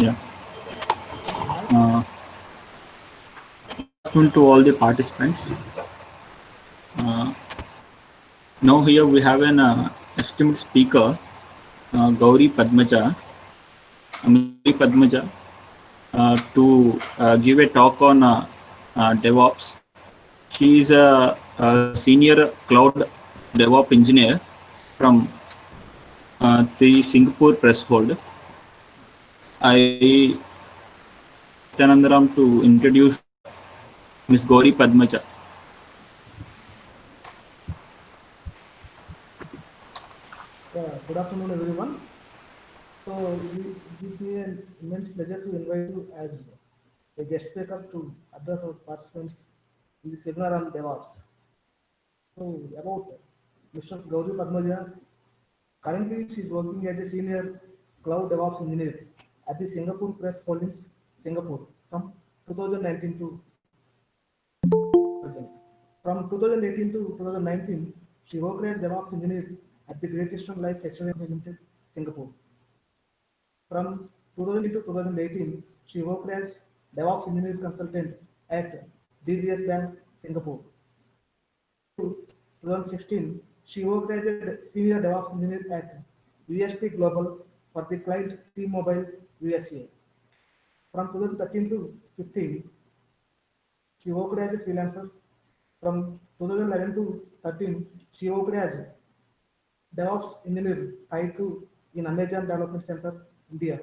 Yeah. Uh, Good afternoon to all the participants. Uh, Now here we have an esteemed speaker, Gauri Padmaja. Gauri Padmaja to give a talk on DevOps. She is a senior cloud DevOps engineer from the Singapore Presshold. I Nityanandaram to introduce Ms. Gauri Padmaja. Good afternoon, everyone. It gives me an immense pleasure to invite you as a guest speaker to address our participants in this webinar on DevOps. So, about Mr. Gauri Padmaja, currently she is working as a senior cloud DevOps engineer at the Singapore Press Holdings, Singapore, from 2019 to present. From 2018 to 2019, she worked as DevOps engineer at the Great Eastern Life Festival Limited, Singapore. From 2000 to 2018, she worked as DevOps engineer consultant at DBS Bank, Singapore. To 2016, she worked as a senior DevOps engineer at USP Global for the client T-Mobile USA. From 2013 to 15, she worked as a freelancer. From 2011 to 13, she worked as DevOps engineer tied to in Amazon Development Center, India,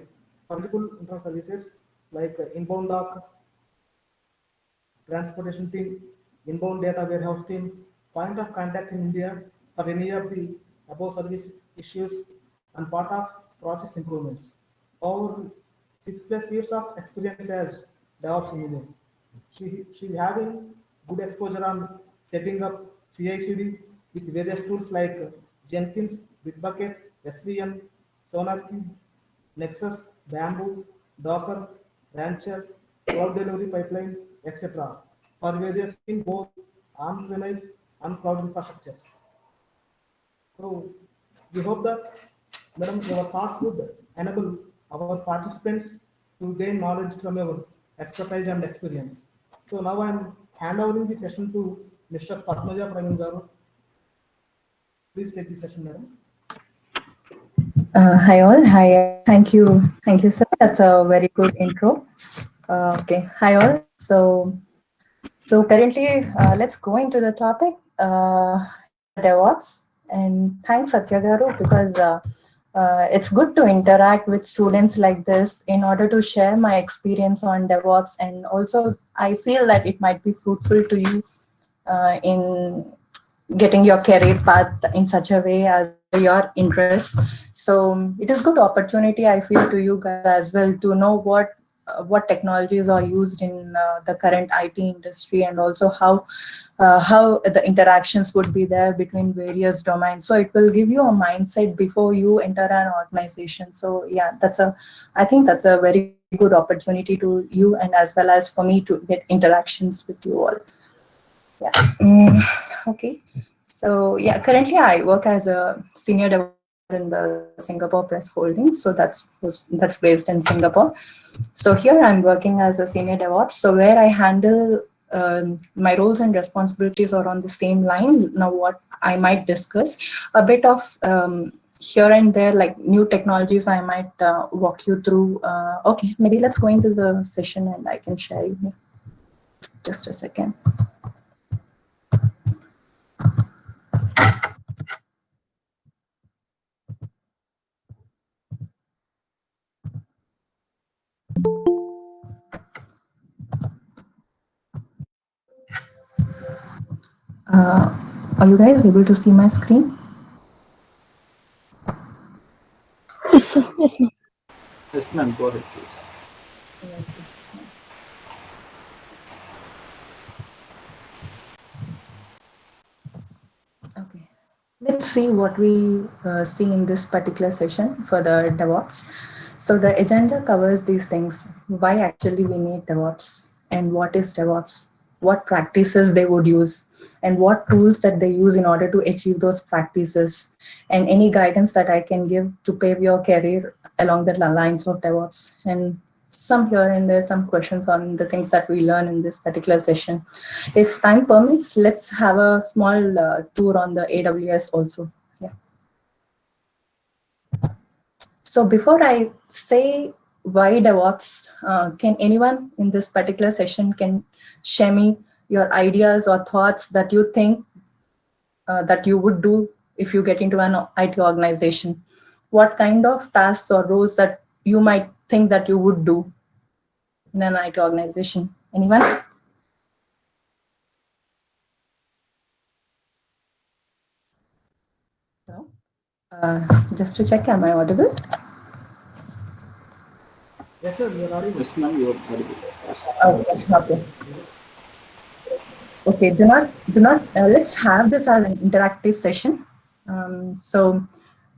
for multiple internal services like inbound dock, transportation team, inbound data warehouse team, point of contact in India for any of the above service issues and part of process improvements. Over 6+ years of experience as DevOps engineer. She having good exposure on setting up CI/CD with various tools like Jenkins, Bitbucket, SVN, Sonarchy, Nexus, Bamboo, Docker, Rancher, Cloud Delivery Pipeline, etc. for various in both on-premise and cloud infrastructures. So we hope that, Madam, your thoughts would enable our participants to gain knowledge from your expertise and experience. So now I'm handovering the session to Mr. Padmaja Praveen Garu. Please take the session, Madam. Hi all. Hi. Thank you, sir. That's a very good intro. Okay. Hi all. So currently, let's go into the topic, DevOps. And thanks, Satya Garu, because it's good to interact with students like this in order to share my experience on DevOps, and also I feel that it might be fruitful to you in getting your career path in such a way as your interests. So it is good opportunity, I feel, to you guys as well to know what technologies are used in the current IT industry, and also how the interactions would be there between various domains. So it will give you a mindset before you enter an organization. So yeah, I think that's a very good opportunity to you, and as well as for me to get interactions with you all. Yeah. Okay. So yeah, currently I work as a senior developer in the Singapore Press Holdings. So that's based in Singapore. So here I'm working as a senior DevOps. So where I handle my roles and responsibilities are on the same line. Now, what I might discuss a bit of here and there, like new technologies, I might walk you through. Okay, maybe let's go into the session and I can share you. Just a second. Are you guys able to see my screen? Yes, sir. Yes, ma'am. Yes, ma'am. Go ahead, please. Okay. Let's see what we see in this particular session for the DevOps. So the agenda covers these things: why actually we need DevOps, and what is DevOps, what practices they would use, and what tools that they use in order to achieve those practices, and any guidance that I can give to pave your career along the lines of DevOps. And some here and there, some questions on the things that we learn in this particular session. If time permits, let's have a small tour on the AWS also. Yeah. So before I say why DevOps, can anyone in this particular session can share me your ideas or thoughts that you think that you would do if you get into an IT organization? What kind of tasks or roles that you might think that you would do in an IT organization? Anyone? No? Just to check, am I audible? Yes, sir, you are audible. Yes, ma'am, you are audible. Yes. Oh, okay. Okay, let's have this as an interactive session. So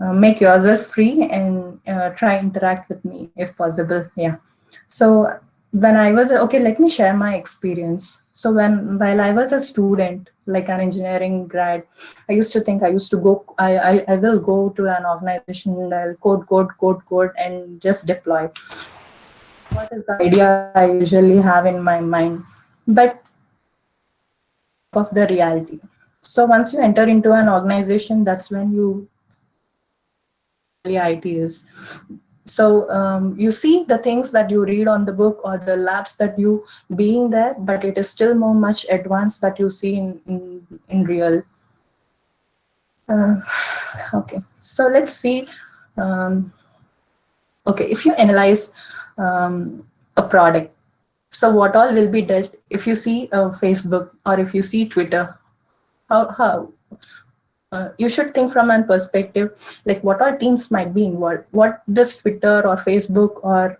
make yourself free and try interact with me if possible. Yeah. So when I was, okay, let me share my experience. So while I was a student, like an engineering grad, I used to think I will go to an organization and I'll code, and just deploy. What is the idea I usually have in my mind? But of the reality. So once you enter into an organization, that's when you IT is. So you see the things that you read on the book or the labs that you being there, but it is still more much advanced that you see in real. Okay, so let's see. Okay, if you analyze a product, so what all will be dealt if you see Facebook or if you see Twitter, how you should think from a perspective like what all teams might be involved, what this Twitter or Facebook or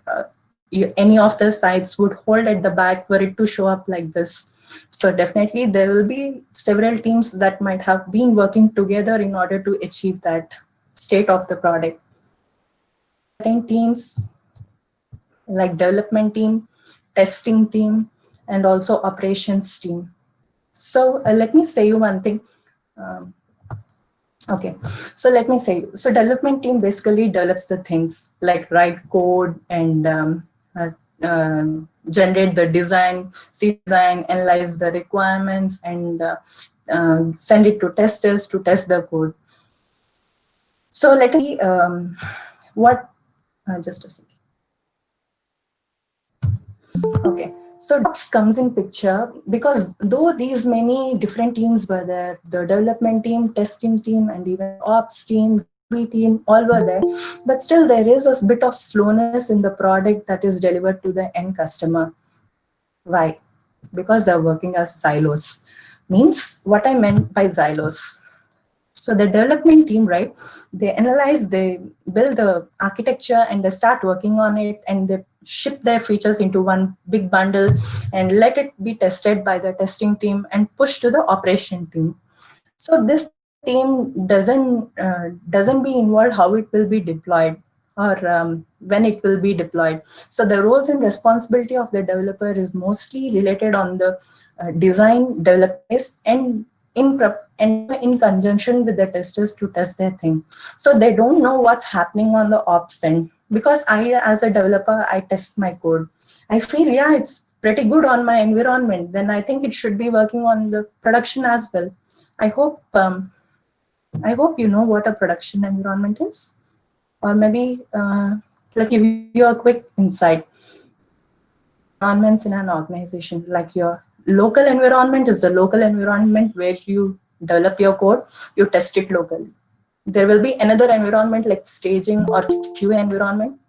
any of the sites would hold at the back for it to show up like this. So definitely there will be several teams that might have been working together in order to achieve that state of the product. Certain teams like development team, testing team, and also operations team. So let me say you one thing. Okay, so let me say, so development team basically develops the things like write code and generate the design, see design, analyze the requirements, and send it to testers to test the code. So let us see what, just a second. Okay, so DevOps comes in picture because though these many different teams were there, the development team, testing team, and even ops team, team, all were there, but still there is a bit of slowness in the product that is delivered to the end customer. Why? Because they're working as silos. Means what I meant by silos. So the development team, right, they analyze, they build the architecture and they start working on it and they ship their features into one big bundle and let it be tested by the testing team and pushed to the operation team. So this team doesn't be involved how it will be deployed or when it will be deployed. So the roles and responsibility of the developer is mostly related on the design, develop and in conjunction with the testers to test their thing. So they don't know what's happening on the ops end. Because I, as a developer, I test my code. I feel, yeah, it's pretty good on my environment. Then I think it should be working on the production as well. I hope you know what a production environment is, or maybe like give you a quick insight. Environments in an organization, like your local environment is the local environment where you develop your code, you test it locally. There will be another environment like staging or QA environment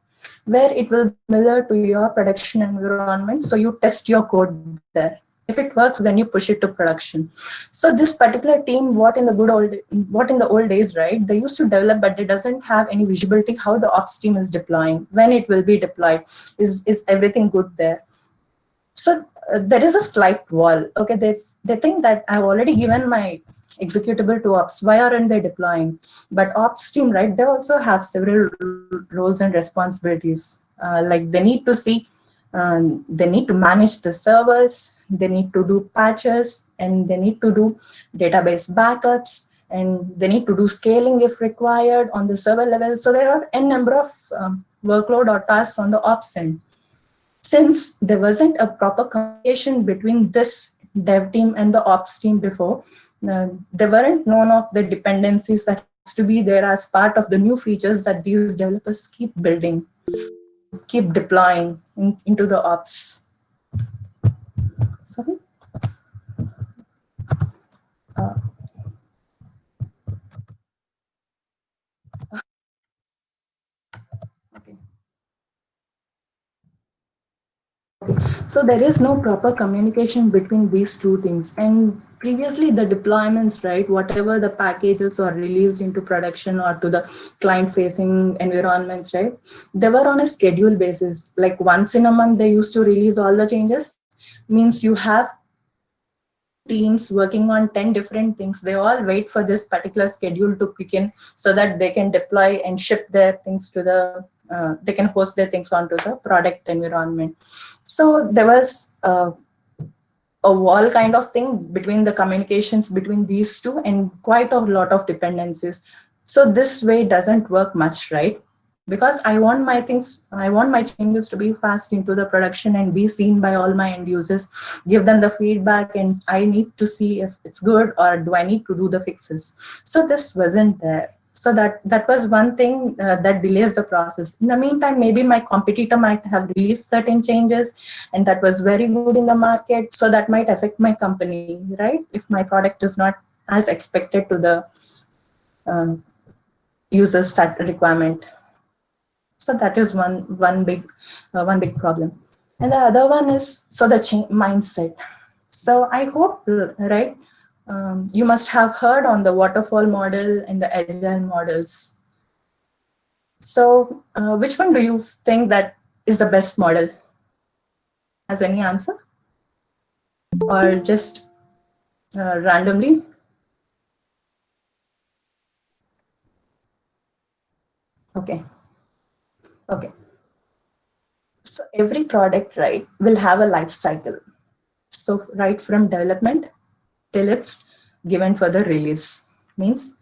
where it will be similar to your production environment. So you test your code there. If it works, then you push it to production. So this particular team, what in the old days, right? They used to develop, but they doesn't have any visibility how the ops team is deploying, when it will be deployed. Is everything good there? So there is a slight wall. Okay, they think that I've already given my executable to ops. Why aren't they deploying? But ops team, right? They also have several roles and responsibilities. Like they need to see, they need to manage the servers, they need to do patches, and they need to do database backups, and they need to do scaling if required on the server level. So there are n number of workload or tasks on the ops end. since there wasn't a proper communication between this dev team and the ops team before, there weren't known of the dependencies that has to be there as part of the new features that these developers keep building, keep deploying into the ops. Sorry. Okay. So there is no proper communication between these two teams. And previously the deployments, right, whatever the packages are released into production or to the client facing environments, right, they were on a schedule basis. Like once in a month, they used to release all the changes. Means you have teams working on 10 different things. They all wait for this particular schedule to kick in so that they can deploy and ship their things to the, they can host their things onto the product environment. So there was a wall kind of thing between the communications between these two and quite a lot of dependencies. So this way doesn't work much, right? Because I want my things, I want my changes to be fast into the production and be seen by all my end users, give them the feedback, and I need to see if it's good or do I need to do the fixes. So this wasn't there. So that was one thing that delays the process. In the meantime, maybe my competitor might have released certain changes and that was very good in the market. So that might affect my company, right? If my product is not as expected to the user's requirement. So that is one big problem. And the other one is, so the mindset. So I hope, right, you must have heard on the waterfall model and the agile models. So which one do you think that is the best model? Has any answer? Or just randomly? Okay. Okay. So every product, right, will have a life cycle. So right from development till it's given for the release. Means,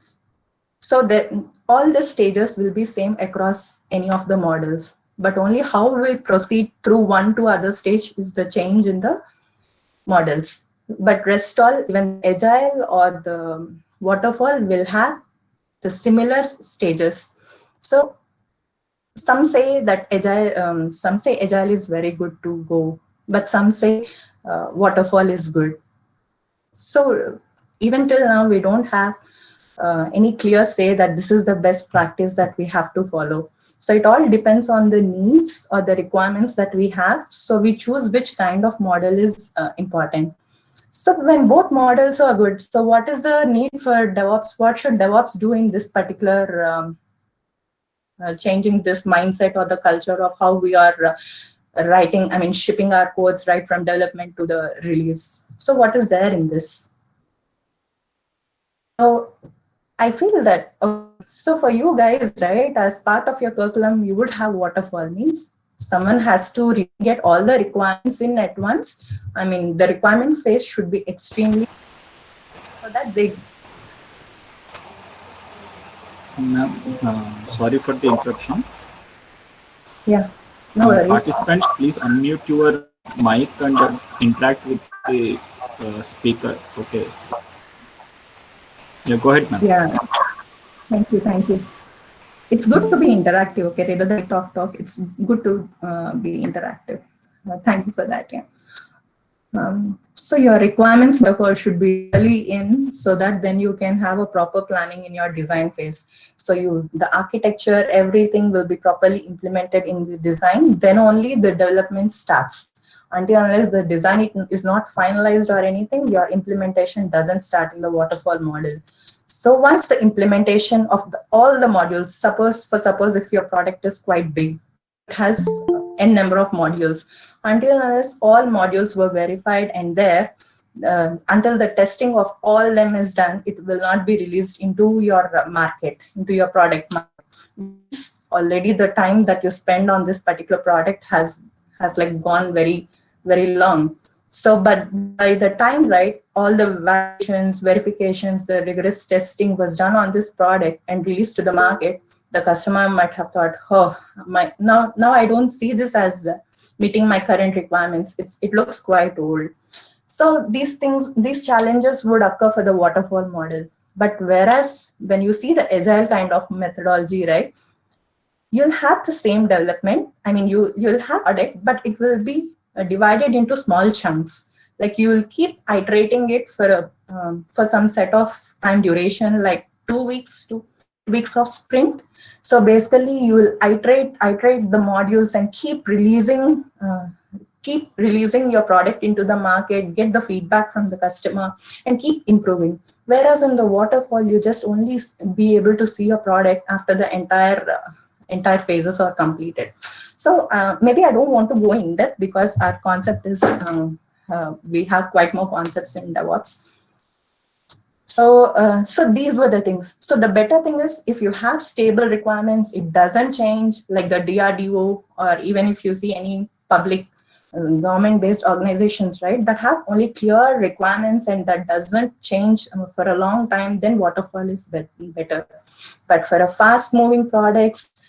so that all the stages will be same across any of the models, but only how we proceed through one to other stage is the change in the models. But rest all, even agile or the waterfall will have the similar stages. So some say that agile, some say agile is very good to go, but some say waterfall is good. So even till now, we don't have any clear say that this is the best practice that we have to follow. So it all depends on the needs or the requirements that we have. So we choose which kind of model is important. So when both models are good, so what is the need for DevOps? What should DevOps do in this particular changing this mindset or the culture of how we are writing, I mean, shipping our codes right from development to the release? So what is there in this? So I feel that, so for you guys, right, as part of your curriculum, you would have waterfall. Means someone has to get all the requirements in at once. I mean, the requirement phase should be extremely, so that they. Ma'am, sorry for the interruption. Yeah, no worries. Participants, please unmute your mic and interact with the speaker. Okay. Yeah, go ahead, ma'am. Yeah, thank you, thank you. It's good to be interactive, okay, rather than talk. It's good to be interactive. Thank you for that, yeah. So your requirements therefore should be really in, so that then you can have a proper planning in your design phase. So the architecture, everything will be properly implemented in the design, then only the development starts. Until unless the design is not finalized or anything, your implementation doesn't start in the waterfall model. So once the implementation of all the modules, suppose if your product is quite big, it has n number of modules, until unless all modules were verified and there, until the testing of all them is done, it will not be released into your market, into your product market. Already the time that you spend on this particular product has like gone very, very long. So, but by the time, right, all the validations, verifications, the rigorous testing was done on this product and released to the market, the customer might have thought, oh, now I don't see this as meeting my current requirements. It looks quite old. So these challenges would occur for the waterfall model. But whereas when you see the agile kind of methodology, right, you'll have the same development. I mean, you'll have a deck, but it will be divided into small chunks. Like you will keep iterating it for some set of time duration, like 2 weeks to weeks of sprint. So basically, you will iterate the modules and keep releasing your product into the market, get the feedback from the customer, and keep improving. Whereas in the waterfall, you just only be able to see your product after the entire phases are completed. So maybe I don't want to go in depth because our concept is we have quite more concepts in DevOps. So these were the things. So the better thing is if you have stable requirements, it doesn't change, like the DRDO, or even if you see any public government-based organizations, right, that have only clear requirements and that doesn't change for a long time, then waterfall is better. But for a fast-moving products,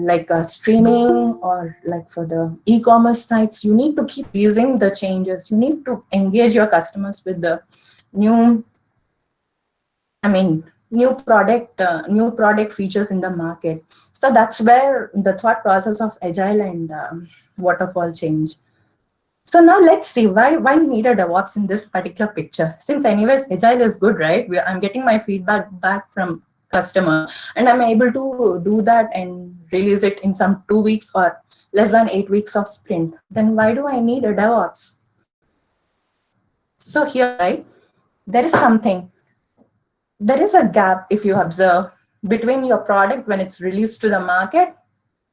like streaming or like for the e-commerce sites, you need to keep using the changes. You need to engage your customers with the new product features in the market. So that's where the thought process of agile and waterfall change. So now let's see why we need a DevOps in this particular picture. Since anyways, agile is good, right? I'm getting my feedback back from customer and I'm able to do that and release it in some 2 weeks or less than 8 weeks of sprint. Then why do I need a DevOps? So here, right, there is a gap, if you observe, between your product when it's released to the market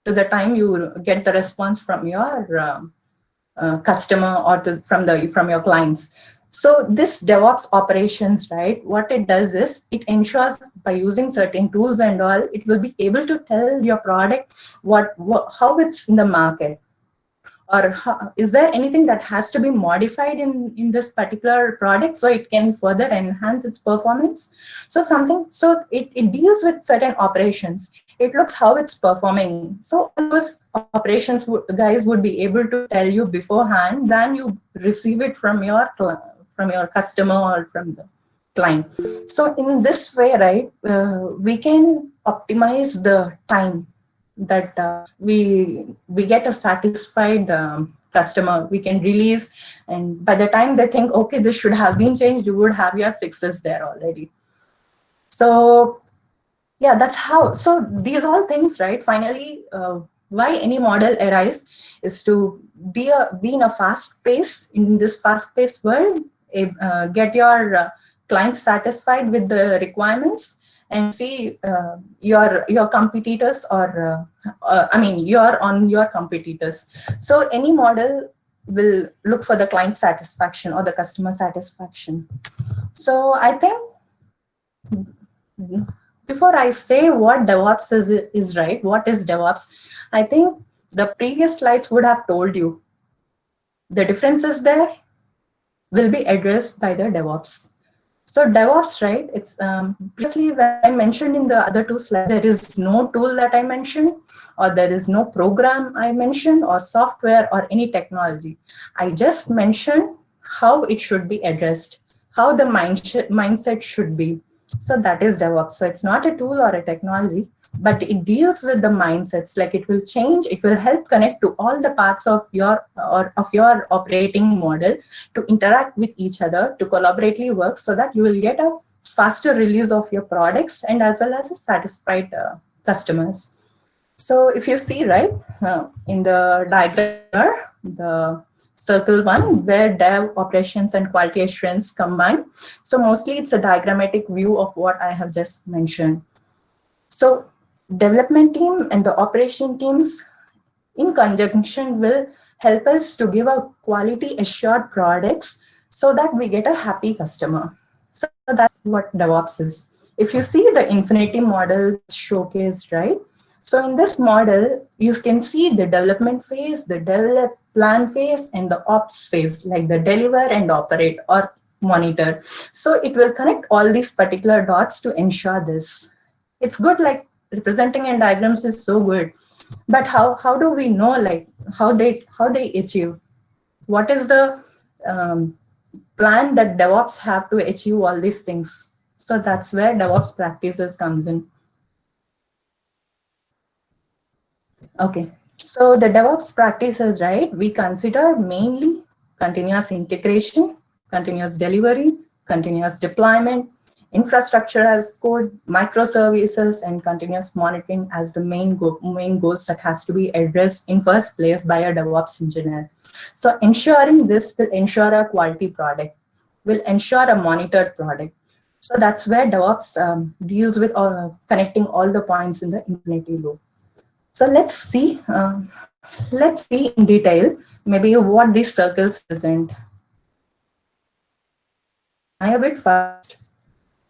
to the time you get the response from your customer or from your clients. So this DevOps operations, right, what it does is it ensures by using certain tools and all, it will be able to tell your product how it's in the market, or is there anything that has to be modified in this particular product so it can further enhance its performance. So it deals with certain operations. It looks how it's performing. So all those operations guys would be able to tell you beforehand than you receive it from your customer or from the client. So in this way, right, we can optimize the time that we get a satisfied customer. We can release, and by the time they think, okay, this should have been changed, you would have your fixes there already. So yeah, that's how. So these all things, right, finally why any model arise is to be in a fast pace, in this fast paced world, get your clients satisfied with the requirements, and see your competitors, or you're on your competitors. So any model will look for the client satisfaction or the customer satisfaction. So I think before I say what DevOps is right, what is DevOps, I think the previous slides would have told you the differences there will be addressed by the DevOps. So DevOps, right, it's previously when I mentioned in the other two slides, there is no tool that I mentioned, or there is no program I mentioned, or software or any technology. I just mentioned how it should be addressed, how the mindset should be. So that is DevOps. So it's not a tool or a technology, but it deals with the mindsets. Like it will change, it will help connect to all the parts of your operating model to interact with each other, to collaboratively work, so that you will get a faster release of your products and as well as a satisfied customers. So if you see, right, in the diagram, the circle one, where dev, operations, and quality assurance combine. So mostly it's a diagrammatic view of what I have just mentioned. So development team and the operation teams in conjunction will help us to give a quality assured products so that we get a happy customer. So that's what DevOps is. If you see the Infinity model showcased, right? So in this model, you can see the development phase, the develop plan phase, and the ops phase, like the deliver and operate or monitor. So it will connect all these particular dots to ensure this. It's good, like representing in diagrams is so good. But how do we know, like, how they achieve. What is the plan that DevOps have to achieve all these things? So that's where DevOps practices comes in. Okay, so the DevOps practices, right? We consider mainly continuous integration, continuous delivery, continuous deployment, infrastructure as code, microservices, and continuous monitoring as the main goals that has to be addressed in first place by a DevOps engineer. So ensuring this will ensure a quality product, will ensure a monitored product. So that's where DevOps deals with connecting all the points in the infinity loop. So let's see in detail maybe what these circles present. Am I a bit fast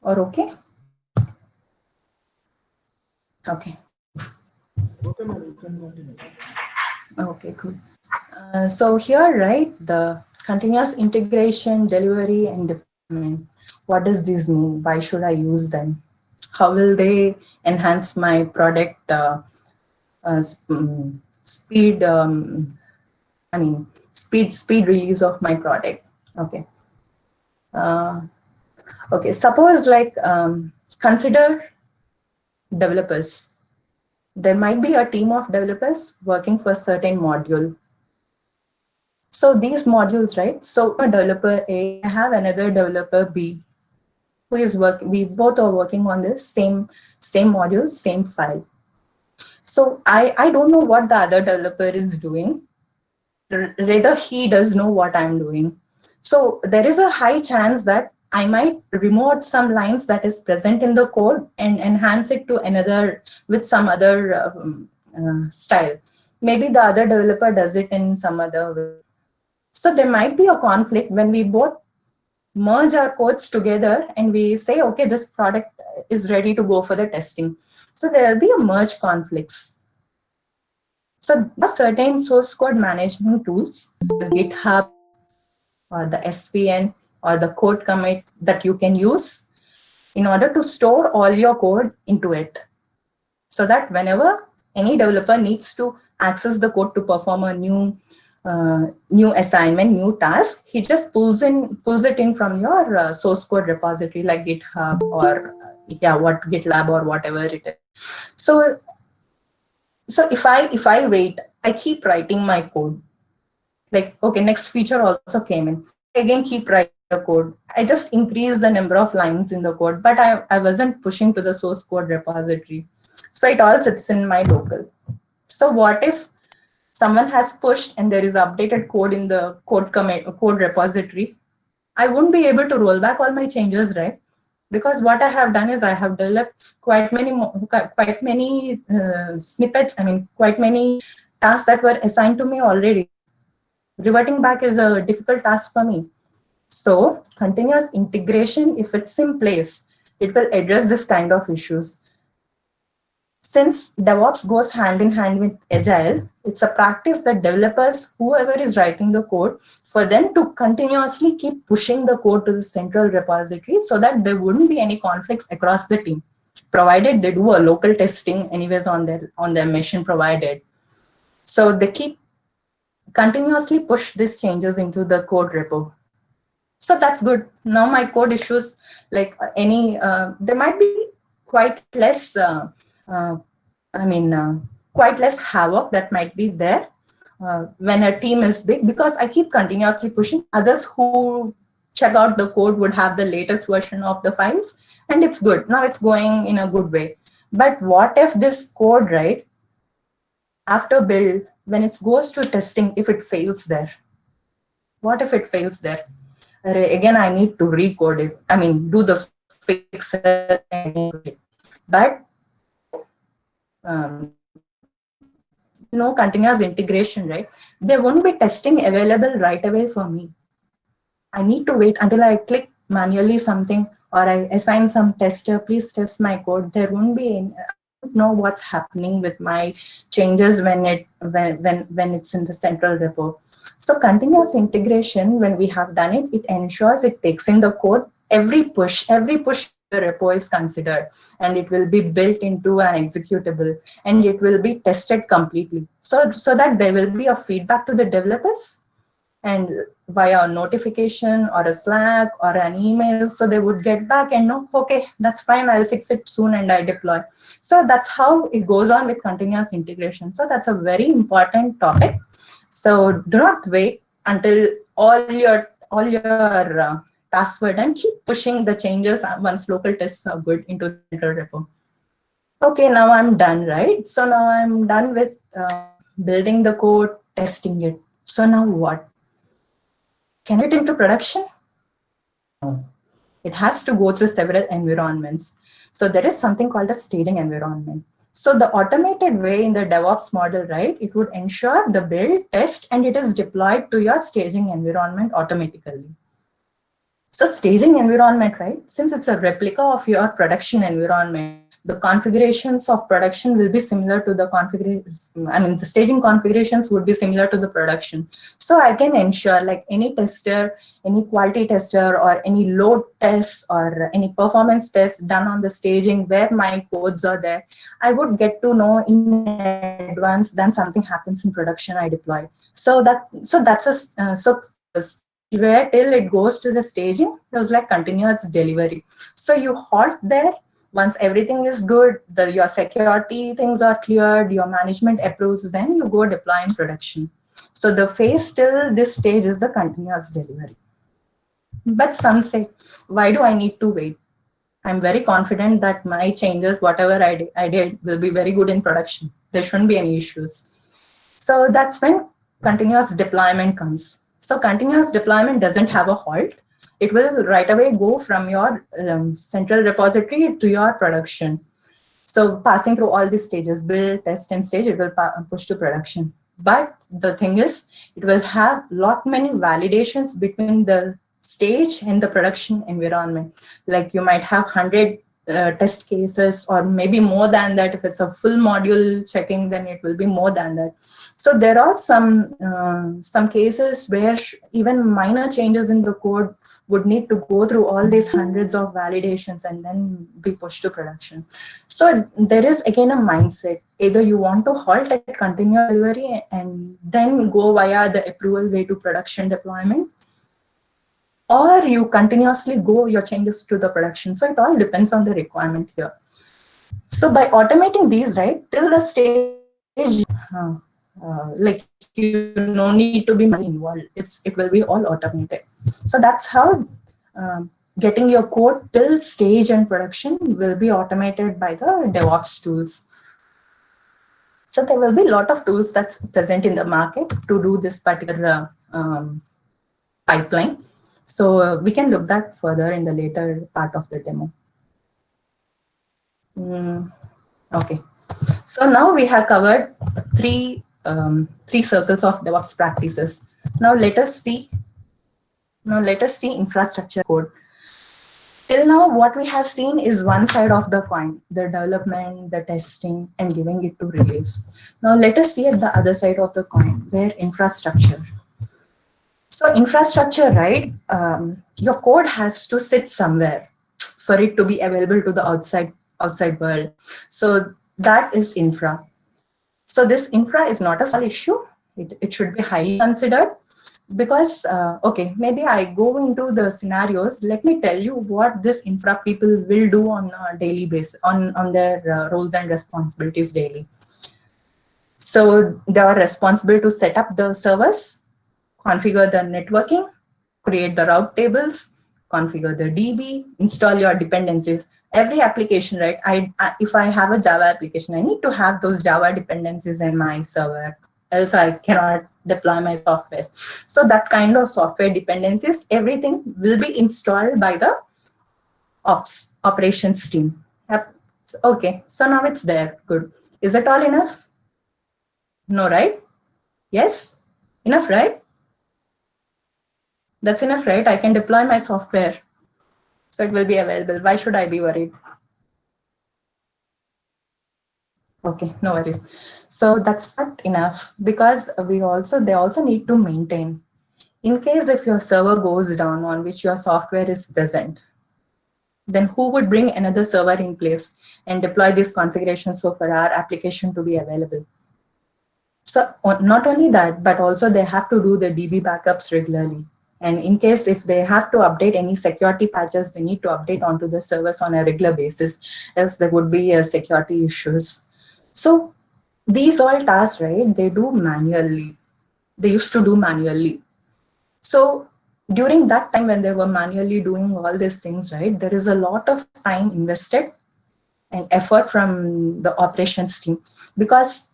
or okay? Okay. Okay, ma'am, you can continue. Okay, cool. So here, right, the continuous integration, delivery, and deployment. What does this mean? Why should I use them? How will they enhance my product speed? Speed release of my product. Okay. Okay. Suppose like consider developers. There might be a team of developers working for a certain module. So these modules, right? So a developer A, I have another developer B, who is we both are working on this same module, same file. So I don't know what the other developer is doing. Rather, he does know what I'm doing. So there is a high chance that I might remove some lines that is present in the code and enhance it to another with some other style. Maybe the other developer does it in some other way. So there might be a conflict when we both merge our codes together and we say, okay, this product is ready to go for the testing. So there will be a merge conflicts. So there are certain source code management tools, the GitHub or the SVN or the code commit that you can use in order to store all your code into it. So that whenever any developer needs to access the code to perform a new assignment, new task, he just pulls it in from your source code repository like GitHub or GitLab or whatever it is. So if I wait, I keep writing my code. Like, okay, next feature also came in. I again keep writing the code. I just increase the number of lines in the code, but I wasn't pushing to the source code repository. So it all sits in my local. So what if someone has pushed and there is updated code in the code repository? I won't be able to roll back all my changes, right? Because what I have done is I have developed quite many snippets. I mean, quite many tasks that were assigned to me already. Reverting back is a difficult task for me. So continuous integration, if it's in place, it will address this kind of issues. Since DevOps goes hand in hand with Agile, it's a practice that developers, whoever is writing the code, for them to continuously keep pushing the code to the central repository so that there wouldn't be any conflicts across the team, provided they do a local testing anyways on their machine provided. So they keep continuously push these changes into the code repo. So that's good. Now my code issues, like there might be quite less, quite less havoc that might be there when a team is big, because I keep continuously pushing. Others who check out the code would have the latest version of the files, and it's good. Now it's going in a good way. But what if this code, right, after build, when it goes to testing, if it fails there? What if it fails there? Again, I need to recode it. I mean, do the fixes. But no continuous integration, right? There won't be testing available right away for me. I need to wait until I click manually something or I assign some tester, please test my code. There won't be any, I don't know what's happening with my changes when it's in the central repo. So continuous integration, when we have done it, it ensures it takes in the code every push repo is considered, and it will be built into an executable, and it will be tested completely. So that there will be a feedback to the developers, and via a notification or a Slack or an email, so they would get back and know, okay, that's fine, I'll fix it soon and I deploy. So that's how it goes on with continuous integration. So that's a very important topic. So do not wait until all your tasks were done. Keep pushing the changes once local tests are good into the central repo. Okay, now I'm done, right? So now I'm done with building the code, testing it. So now what? Can it into production? No. It has to go through several environments. So there is something called a staging environment. So the automated way in the DevOps model, right, it would ensure the build, test, and it is deployed to your staging environment automatically. So staging environment, right, since it's a replica of your production environment, the configurations of production will be similar to the configurations. I mean, the staging configurations would be similar to the production. So I can ensure like any tester, any quality tester, or any load tests or any performance tests done on the staging where my codes are there, I would get to know in advance. Then something happens in production, I deploy. So that's where till it goes to the staging, there's like continuous delivery. So you halt there. Once everything is good, your security things are cleared, your management approves, then you go deploy in production. So the phase till this stage is the continuous delivery. But some say, why do I need to wait? I'm very confident that my changes, whatever I did, will be very good in production. There shouldn't be any issues. So that's when continuous deployment comes. So continuous deployment doesn't have a halt. It will right away go from your central repository to your production. So passing through all these stages, build, test, and stage, it will push to production. But the thing is, it will have lot many validations between the stage and the production environment. Like you might have 100 test cases, or maybe more than that. If it's a full module checking, then it will be more than that. So there are some cases where even minor changes in the code would need to go through all these hundreds of validations and then be pushed to production. So there is again a mindset. Either you want to halt at continuous delivery and then go via the approval way to production deployment, or you continuously go your changes to the production. So it all depends on the requirement here. So by automating these, right, till the stage, like you no need to be involved. It will be all automated. So that's how getting your code till stage and production will be automated by the DevOps tools. So there will be a lot of tools that's present in the market to do this particular pipeline. So we can look that further in the later part of the demo. Okay. So now we have covered three circles of DevOps practices. Now let us see infrastructure code. Till now, what we have seen is one side of the coin, the development, the testing, and giving it to release. Now let us see at the other side of the coin, where infrastructure. So infrastructure, right? Your code has to sit somewhere for it to be available to the outside world. So that is infra. So this infra is not a small issue. It should be highly considered, because okay, maybe I go into the scenarios. Let me tell you what this infra people will do on a daily basis, on their roles and responsibilities daily. So they are responsible to set up the servers, configure the networking, create the route tables, configure the DB, install your dependencies. Every application, right? If I have a Java application, I need to have those Java dependencies in my server, else I cannot deploy my software. So that kind of software dependencies, everything will be installed by the operations team. Yep. Okay, so now it's there. Good. Is that all enough? No, right? Yes? Enough, right? That's enough, right? I can deploy my software, so it will be available. Why should I be worried? Okay, no worries. So that's not enough, because they also need to maintain. In case if your server goes down on which your software is present, then who would bring another server in place and deploy these configurations so for our application to be available? So not only that, but also they have to do the DB backups regularly. And in case if they have to update any security patches, they need to update onto the servers on a regular basis, else there would be security issues. So these all tasks, right, they do manually. They used to do manually. So during that time when they were manually doing all these things, right, there is a lot of time invested and effort from the operations team, because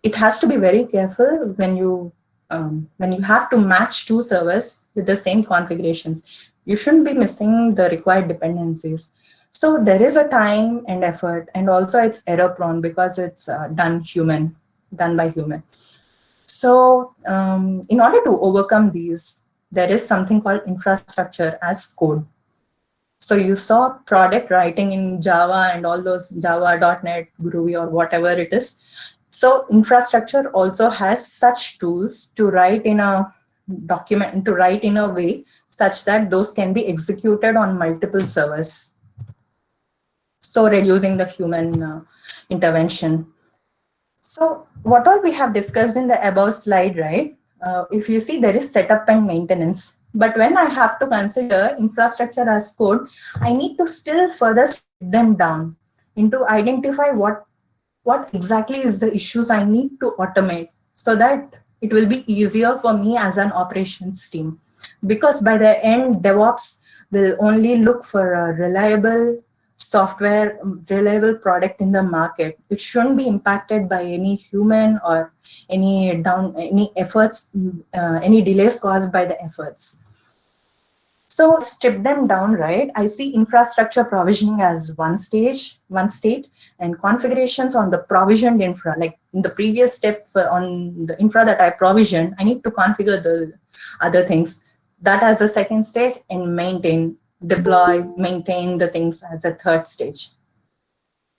it has to be very careful when you have to match two servers with the same configurations. You shouldn't be missing the required dependencies. So there is a time and effort, and also it's error prone because it's done by human. So in order to overcome these, there is something called infrastructure as code. So you saw product writing in Java and all those Java, .NET, Groovy, or whatever it is. So infrastructure also has such tools to write in a document, to write in a way such that those can be executed on multiple servers. So reducing the human intervention. So what all we have discussed in the above slide, right? If you see, there is setup and maintenance. But when I have to consider infrastructure as code, I need to still further split them down into identify what exactly is the issues I need to automate so that it will be easier for me as an operations team. Because by the end, DevOps will only look for a reliable software, reliable product in the market. It shouldn't be impacted by any human or any efforts, any delays caused by the efforts. So strip them down, right? I see infrastructure provisioning as one stage, one state, and configurations on the provisioned infra. Like in the previous step on the infra that I provisioned, I need to configure the other things. That as a second stage, and deploy, maintain the things as a third stage.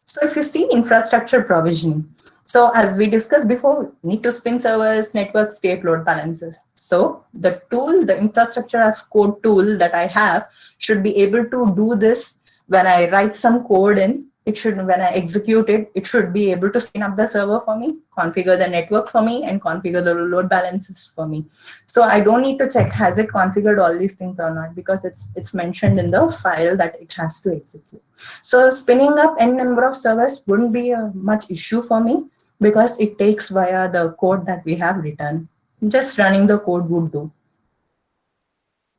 So if you see infrastructure provisioning, so as we discussed before, need to spin servers, networks, create load balancers. So the tool, the infrastructure as code tool that I have should be able to do this when I write some code in. When I execute it, it should be able to spin up the server for me, configure the network for me, and configure the load balancers for me. So I don't need to check has it configured all these things or not, because it's mentioned in the file that it has to execute. So spinning up n number of servers wouldn't be a much issue for me because it takes via the code that we have written. Just running the code would do.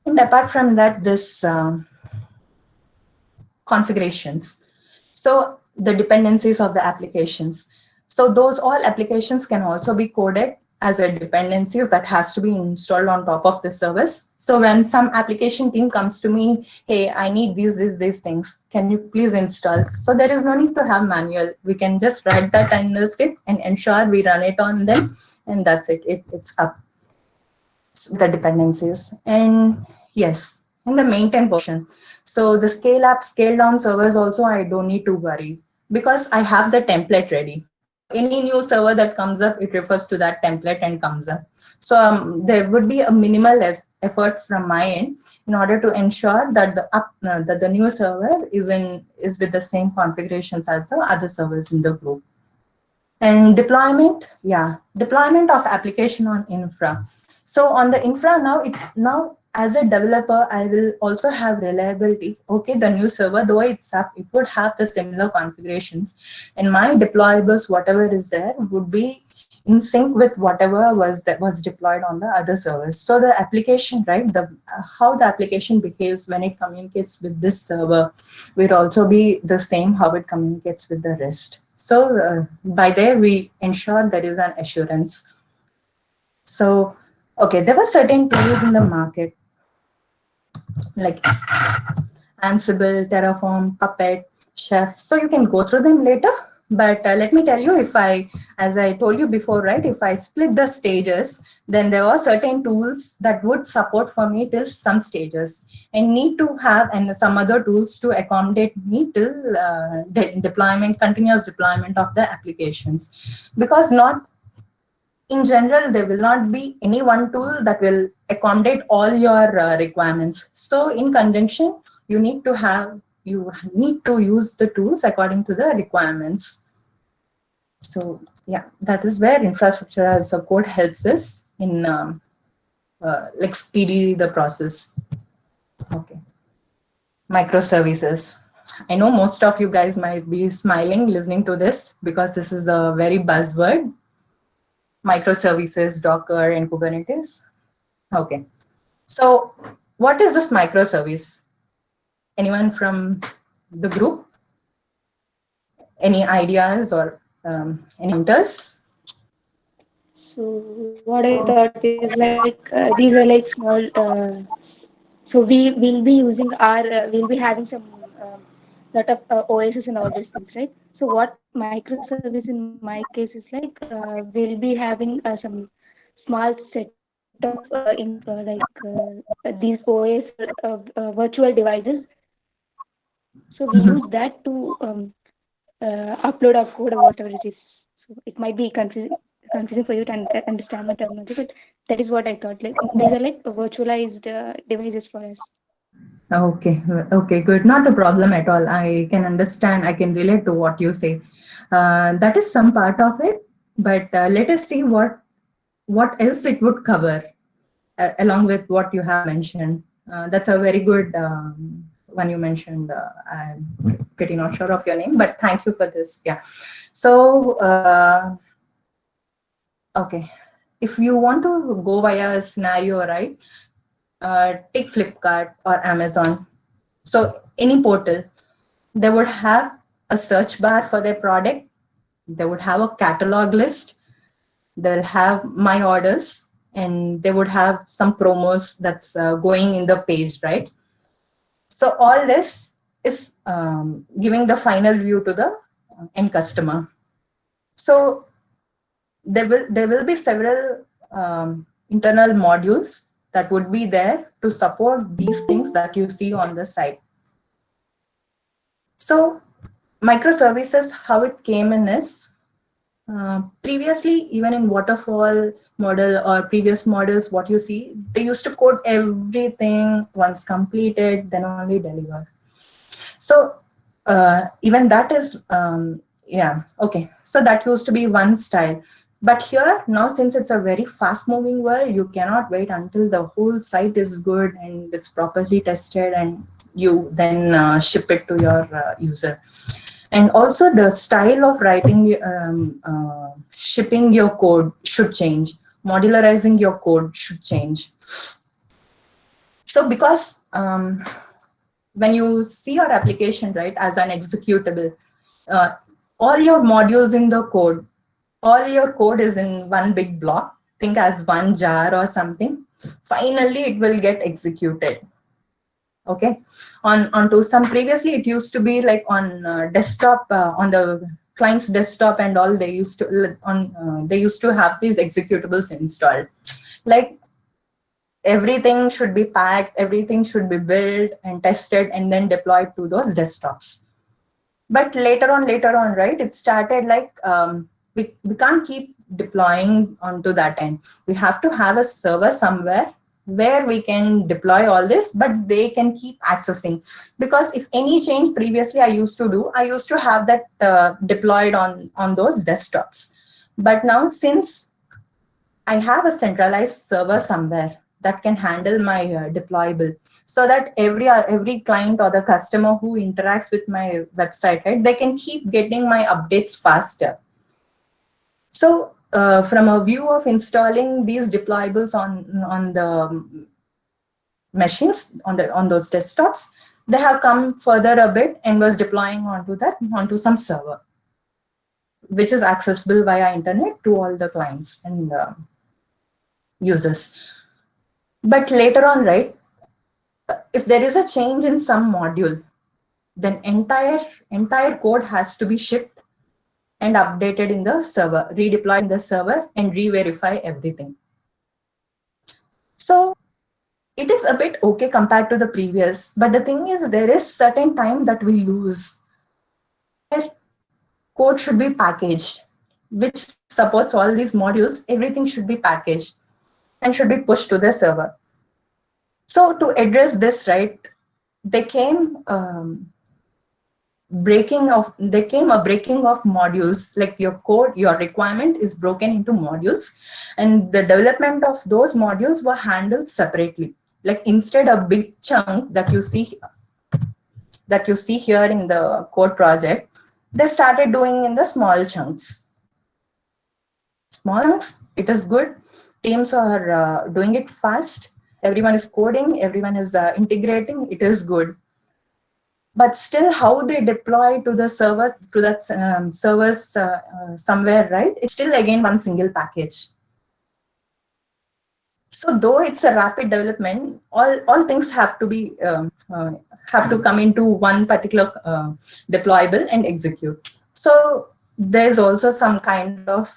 And apart from that, this configurations. So the dependencies of the applications. So those all applications can also be coded as a dependencies that has to be installed on top of the service. So when some application team comes to me, hey, I need these things, can you please install? So there is no need to have manual. We can just write that in the script and ensure we run it on them, and that's it. It's up the dependencies. And yes, in the maintain portion. So the scale up, scale down servers also, I don't need to worry because I have the template ready. So any new server that comes up, it refers to that template and comes up. So there would be a minimal effort from my end in order to ensure that the new server is with the same configurations as the other servers in the group. And deployment, deployment of application on infra. So on the infra now as a developer, I will also have reliability. Okay, the new server, though it's up, it would have the similar configurations, and my deployables, whatever is there, would be in sync with whatever was deployed on the other servers. So the application, right, how the application behaves when it communicates with this server will also be the same how it communicates with the rest. So by there we ensure there is an assurance. So okay, there were certain tools in the market like Ansible, Terraform, Puppet, Chef. So you can go through them later. But let me tell you, as I told you before, right, if I split the stages, then there are certain tools that would support for me till some stages and need to have and some other tools to accommodate me till the continuous deployment of the applications. Because in general, there will not be any one tool that will accommodate all your requirements. So in conjunction, you need to have you need to use the tools according to the requirements. So yeah, that is where infrastructure as a code helps us in like speedy the process. Okay. Microservices. I know most of you guys might be smiling listening to this because this is a very buzzword. Microservices, Docker, and Kubernetes. Okay. So what is this microservice? Anyone from the group? Any ideas or any pointers? So what I thought is like these are like small. So we will be using our we'll be having some lot of OSs and all these things, right? So what microservice in my case is like we'll be having some small set of these OS virtual devices. So we use that to upload our code or whatever it is. So it might be confusing for you to understand my terminology, but that is what I thought. Like these are like virtualized devices for us. Okay, okay, good. Not a problem at all. I can understand. I can relate to what you say. That is some part of it, but let us see what else it would cover along with what you have mentioned. That's a very good one you mentioned. I'm pretty not sure of your name, but thank you for this. Yeah. So, okay. If you want to go via a scenario, right? Take Flipkart or Amazon. So any portal, they would have a search bar for their product. They would have a catalog list. They'll have my orders, and they would have some promos that's going in the page, right? So all this is giving the final view to the end customer. So there will be several internal modules that would be there to support these things that you see on the site. So microservices, how it came in is previously, even in waterfall model or previous models, what you see, they used to code everything once completed, then only deliver. So even that is, yeah, okay. So that used to be one style. But here, now since it's a very fast moving world, you cannot wait until the whole site is good and it's properly tested and you then ship it to your user. And also the style of writing, shipping your code should change. Modularizing your code should change. So because when you see your application, right, as an executable, all your modules in the code, all your code is in one big block, think as one jar or something. Finally, it will get executed. Okay, onto some previously it used to be like on desktop, on the client's desktop and all, they used to have these executables installed. Like everything should be packed, everything should be built and tested and then deployed to those desktops. But later on, right, it started like we can't keep deploying onto that end. We have to have a server somewhere where we can deploy all this, but they can keep accessing. Because if any change previously I used to have that deployed on those desktops. But now since I have a centralized server somewhere that can handle my deployable, so that every client or the customer who interacts with my website, right, they can keep getting my updates faster. So from a view of installing these deployables on the machines, on those desktops, they have come further a bit and was deploying onto some server, which is accessible via internet to all the clients and users. But later on, right, if there is a change in some module, then entire code has to be shipped and updated in the server, redeployed in the server, and re-verify everything. So it is a bit okay compared to the previous, but the thing is there is certain time that we lose. Code should be packaged, which supports all these modules. Everything should be packaged and should be pushed to the server. So to address this, right, they came breaking of modules, like your code, your requirement is broken into modules, and the development of those modules were handled separately. Like instead of big chunk that you see here in the code project, they started doing in the small chunks. It is good. Teams are doing it fast. Everyone is coding, everyone is integrating. It is good. But still, how they deploy to the server, to that servers somewhere, right? It's still again one single package. So though it's a rapid development, all things have to be have to come into one particular deployable and execute. So there's also some kind of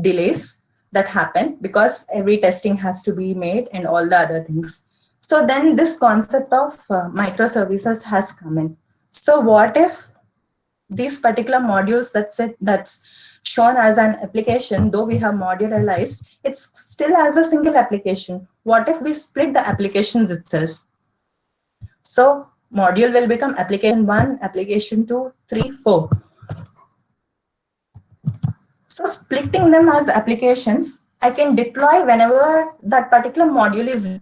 delays that happen because every testing has to be made and all the other things. So then this concept of microservices has come in. So what if these particular modules that's shown as an application, though we have modularized, it's still as a single application. What if we split the applications itself? So module will become application 1, application 2, 3, 4. So splitting them as applications, I can deploy whenever that particular module is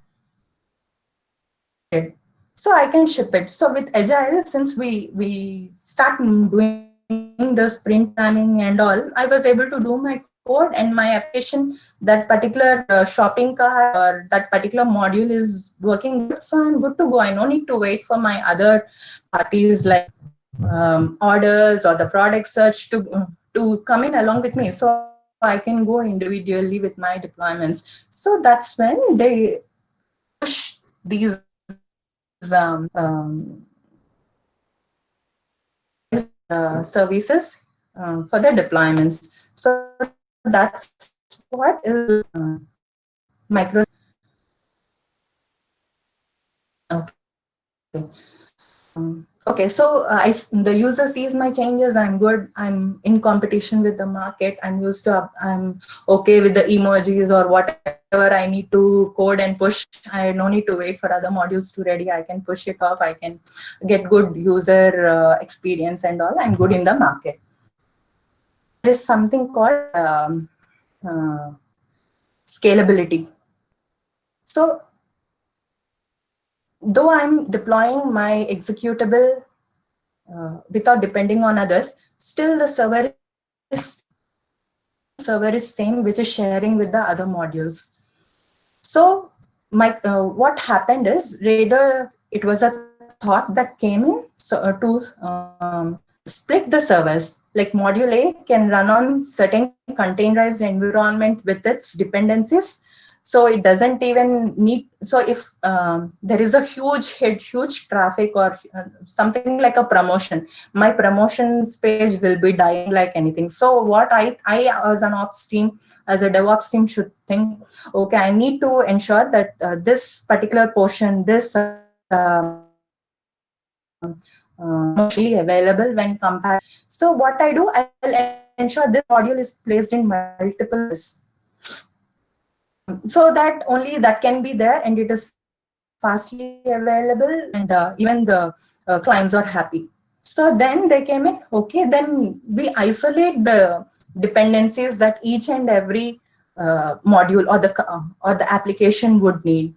needed. So I can ship it. So with Agile, since we start doing the sprint planning and all, I was able to do my code and my application, that particular shopping cart or that particular module is working good. So I'm good to go. I no need to wait for my other parties like orders or the product search to come in along with me. So I can go individually with my deployments. So that's when they push these services for the deployments. So that's what is micro. Okay. Okay, so the user sees my changes. I'm good. I'm in competition with the market. I'm okay with the emojis or whatever I need to code and push. I no need to wait for other modules to ready. I can push it off. I can get good user experience and all. I'm good in the market. There is something called scalability. So though I'm deploying my executable without depending on others, still the server is same, which is sharing with the other modules. So what happened is, rather it was a thought that came in to split the servers. Like module A can run on certain containerized environment with its dependencies. So it doesn't even need, so if there is a huge traffic or something like a promotion, my promotions page will be dying like anything. So what I as an ops team, as a DevOps team should think, okay, I need to ensure that this particular portion, this mostly available when compared. So what I do, I will ensure this module is placed in multiple, so that only that can be there and it is fastly available, and even the clients are happy. So then they came in, okay, then we isolate the dependencies that each and every module or the application would need.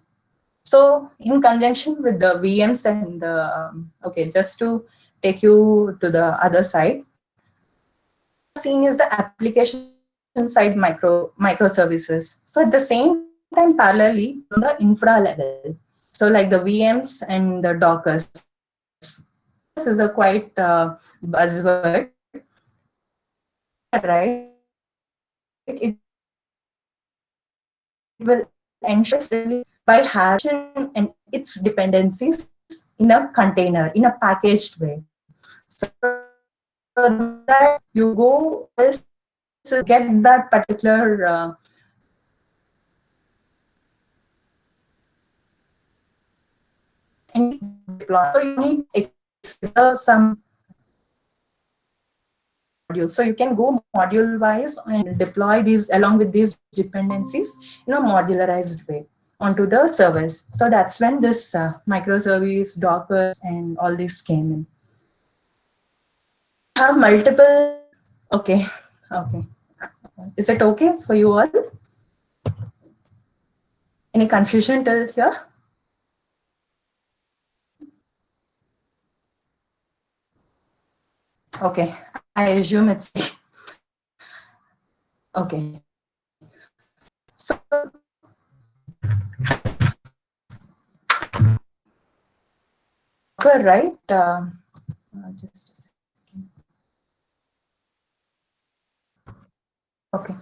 So in conjunction with the VMs and the, okay, just to take you to the other side, seeing is the application side microservices. So at the same time, parallelly, on the infra level, so like the VMs and the Dockers. This is a quite buzzword, right? It will ensure by having and its dependencies in a container, in a packaged way. So that you go get that particular and deploy. So you need some modules. So you can go module wise and deploy these along with these dependencies in a modularized way onto the servers. So that's when this microservice, Dockers, and all these came in. have multiple. Okay, okay. Is it okay for you all? Any confusion till here? Okay, I assume it's okay. So right? Just a second. Okay.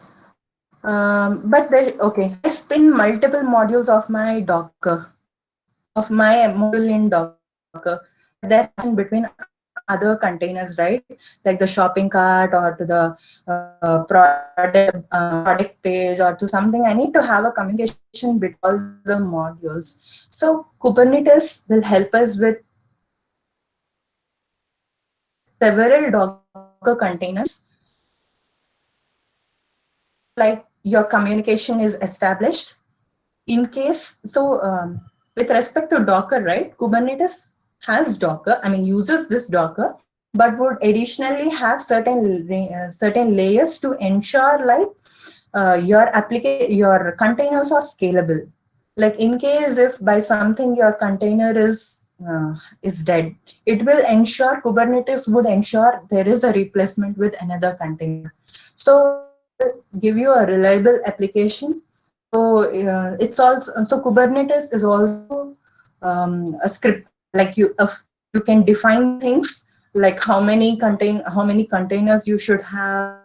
But there, okay, I spin multiple modules of my Docker, of my module in Docker. That in between other containers, right? Like the shopping cart or to the product page or to something. I need to have a communication between all the modules. So Kubernetes will help us with several Docker containers. Like your communication is established. In case, so with respect to Docker, right? Kubernetes has Docker, I mean, uses this Docker, but would additionally have certain layers to ensure like your containers are scalable. Like in case if by something your container is dead, it will ensure Kubernetes would ensure there is a replacement with another container. So give you a reliable application. So it's also, so Kubernetes is also a script, like you can define things like how many containers you should have.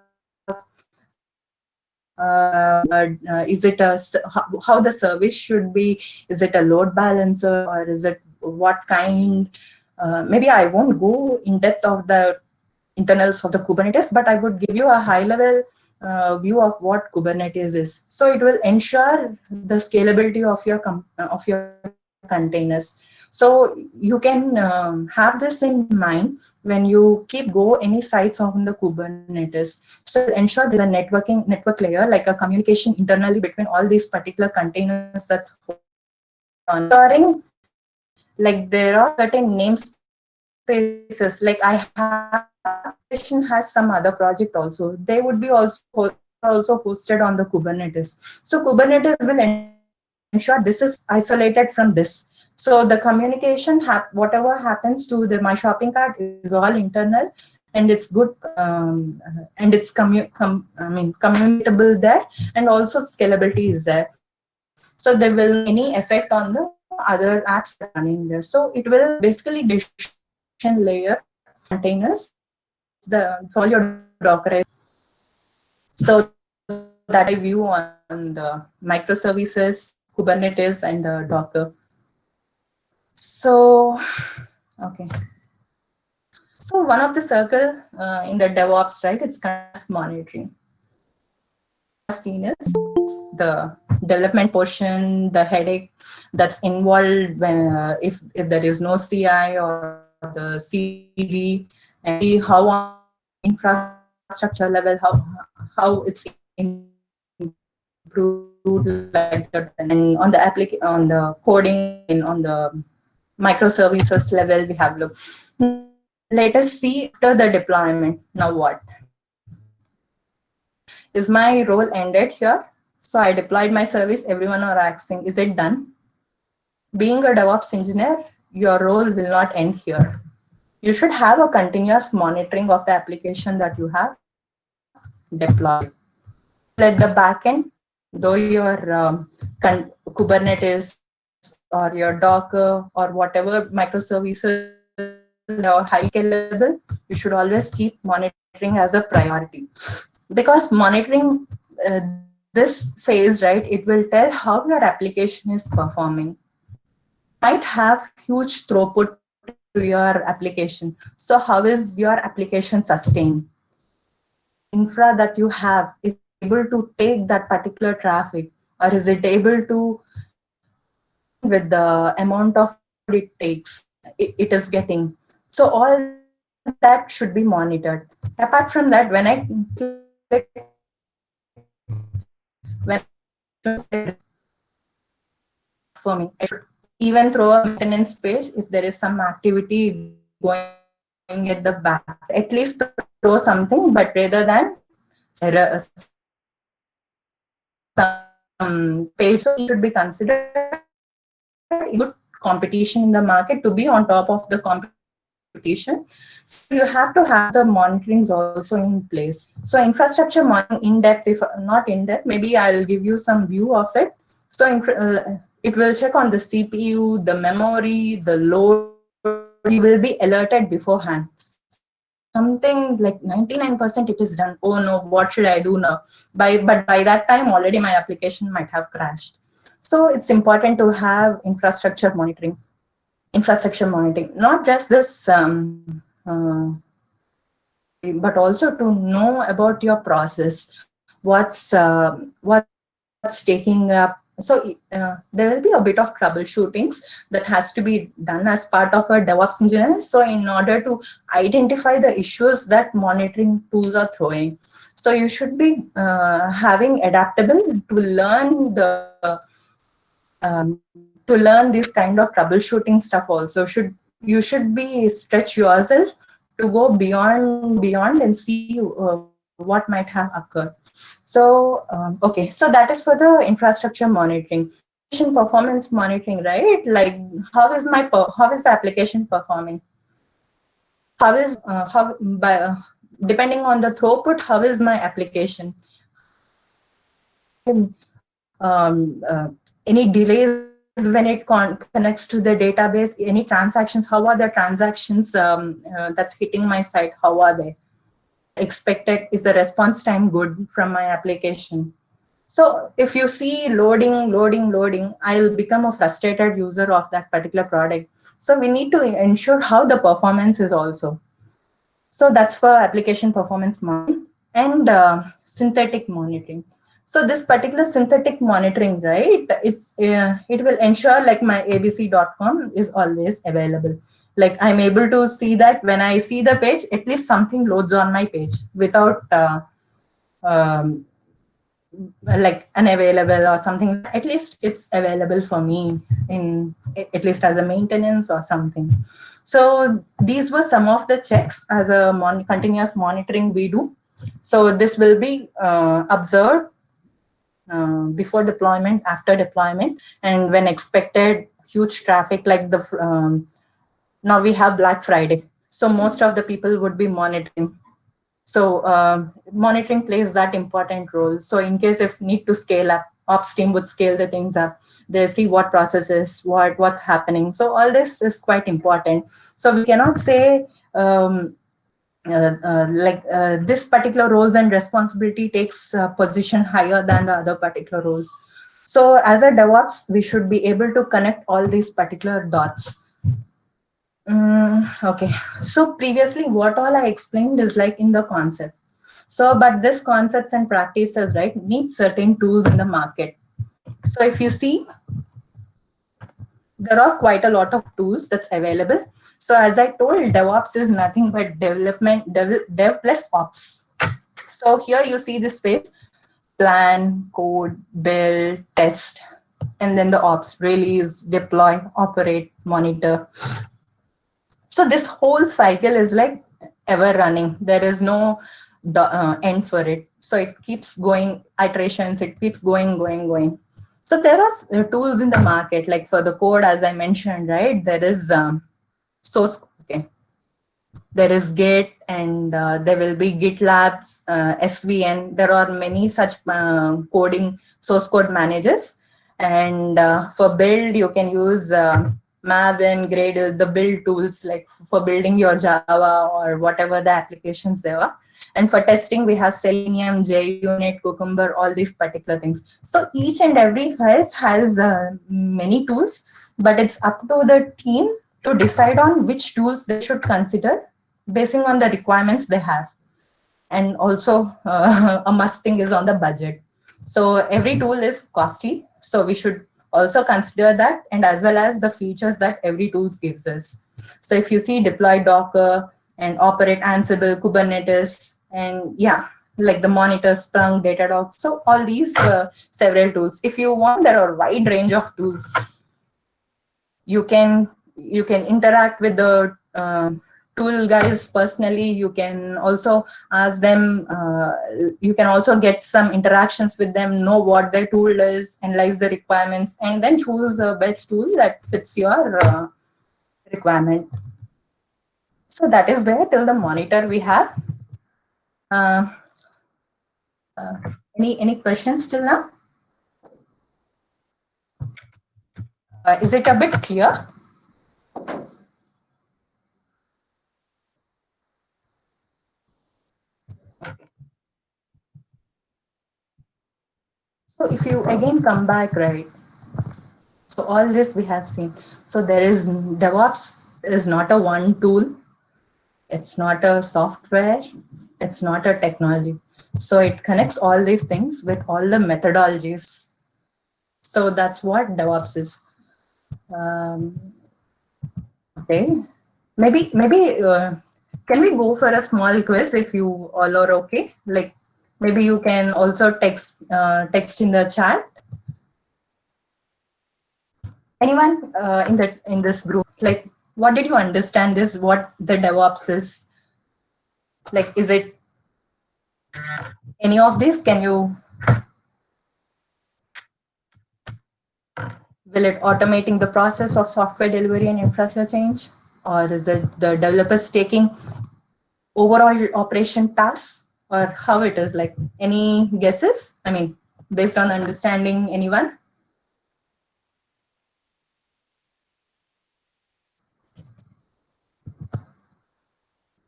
Is it how the service should be? Is it a load balancer or is it what kind? Maybe I won't go in depth of the internals of the Kubernetes, but I would give you a high level view of what Kubernetes is. So it will ensure the scalability of your containers. So you can have this in mind when you go any sites on the Kubernetes. So ensure there's a network layer, like a communication internally between all these particular containers that's ensuring like there are certain namespaces. Like I have has some other project also. They would be also hosted on the Kubernetes. So Kubernetes will ensure this is isolated from this. So the communication, whatever happens to my shopping cart is all internal, and it's good, and it's communicable there, and also scalability is there. So there will be any effect on the other apps running there. So it will basically layer containers for your Docker. So that I view on the microservices, Kubernetes, and Docker. So, okay. So one of the circle in the DevOps, right? It's continuous monitoring. I've seen is the development portion, the headache that's involved when if there is no CI or the CD, and how on infrastructure level how it's improved like that, and on the coding and on the microservices level we have looked. Let us see after the deployment. Now what? Is my role ended here? So I deployed my service. Everyone are asking, is it done? Being a DevOps engineer, your role will not end here. You should have a continuous monitoring of the application that you have deployed. At the backend, though your Kubernetes or your Docker or whatever microservices are highly scalable, you should always keep monitoring as a priority. Because monitoring this phase, right, it will tell how your application is performing. Might have huge throughput to your application. So how is your application sustained? Infra that you have is able to take that particular traffic, or is it able to with the amount of it takes it is getting. So all that should be monitored. Apart from that, when I click for me, I should even throw a maintenance page if there is some activity going at the back, at least throw something, but rather than some page should be considered good competition in the market to be on top of the competition. So you have to have the monitorings also in place. So infrastructure monitoring in depth, if not in depth, maybe I'll give you some view of it. So it will check on the CPU, the memory, the load. You will be alerted beforehand. Something like 99% it is done. Oh no, what should I do now? But by that time already my application might have crashed. So it's important to have infrastructure monitoring. Not just this, but also to know about your process. What's taking up. So there will be a bit of troubleshootings that has to be done as part of a DevOps engineer. So in order to identify the issues that monitoring tools are throwing. So you should be having adaptable to learn this kind of troubleshooting stuff also. You should be stretch yourself to go beyond and see what might have occurred. So okay, so that is for the infrastructure monitoring. Performance monitoring, right? Like how is the application performing? Depending on the throughput, how is my application? Any delays when it connects to the database, any transactions, how are the transactions that's hitting my site, how are they expected? Is the response time good from my application? So if you see loading, I'll become a frustrated user of that particular product. So we need to ensure how the performance is also. So that's for application performance monitoring and synthetic monitoring. So this particular synthetic monitoring, right, it will ensure like my abc.com is always available. Like I'm able to see that when I see the page, at least something loads on my page without um, like unavailable or something. At least it's available for me in at least as a maintenance or something. So these were some of the checks as a continuous monitoring we do. So this will be observed before deployment, after deployment, and when expected huge traffic like the now we have Black Friday. So most of the people would be monitoring. So monitoring plays that important role. So in case if need to scale up, ops team would scale the things up. They see what processes, what's happening. So all this is quite important. So we cannot say this particular roles and responsibility takes position higher than the other particular roles. So as a DevOps, we should be able to connect all these particular dots. Okay, so previously what all I explained is like in the concept. So, but this concepts and practices, right, need certain tools in the market. So if you see, there are quite a lot of tools that's available. So as I told, DevOps is nothing but dev plus ops. So here you see this space: plan, code, build, test, and then the ops: release, deploy, operate, monitor. So this whole cycle is like ever running. There is no end for it. So it keeps going, iterations, it keeps going. So there are tools in the market, like for the code, as I mentioned, right? There is source, okay. There is Git, and there will be GitLabs, SVN. There are many such coding source code managers. And for build, you can use Maven, Gradle, the build tools like for building your Java or whatever the applications there are. And for testing, we have Selenium, JUnit, Cucumber, all these particular things. So each and every phase has many tools, but it's up to the team to decide on which tools they should consider basing on the requirements they have. And also a must thing is on the budget. So every tool is costly. So we should also consider that, and as well as the features that every tool gives us. So if you see deploy Docker and operate Ansible, Kubernetes, and yeah, like the monitor, Splunk, Datadog. So all these several tools. If you want, there are a wide range of tools. You can interact with the tool guys personally. You can also ask them, you can also get some interactions with them, know what their tool is, analyze the requirements, and then choose the best tool that fits your requirement. So that is where till the monitor we have. Uh, any questions till now? Is it a bit clear? So if you again come back, right? So all this we have seen. So there is DevOps is not a one tool. It's not a software. It's not a technology. So it connects all these things with all the methodologies. So that's what DevOps is. Okay. Maybe can we go for a small quiz if you all are okay? Like maybe you can also text in the chat. Anyone in this group, like what did you understand this, what the DevOps is? Like, is it any of this? Can you, will it automating the process of software delivery and infrastructure change? Or is it the developers taking overall operation tasks, or how it is? Like, any guesses? I mean, based on understanding, anyone?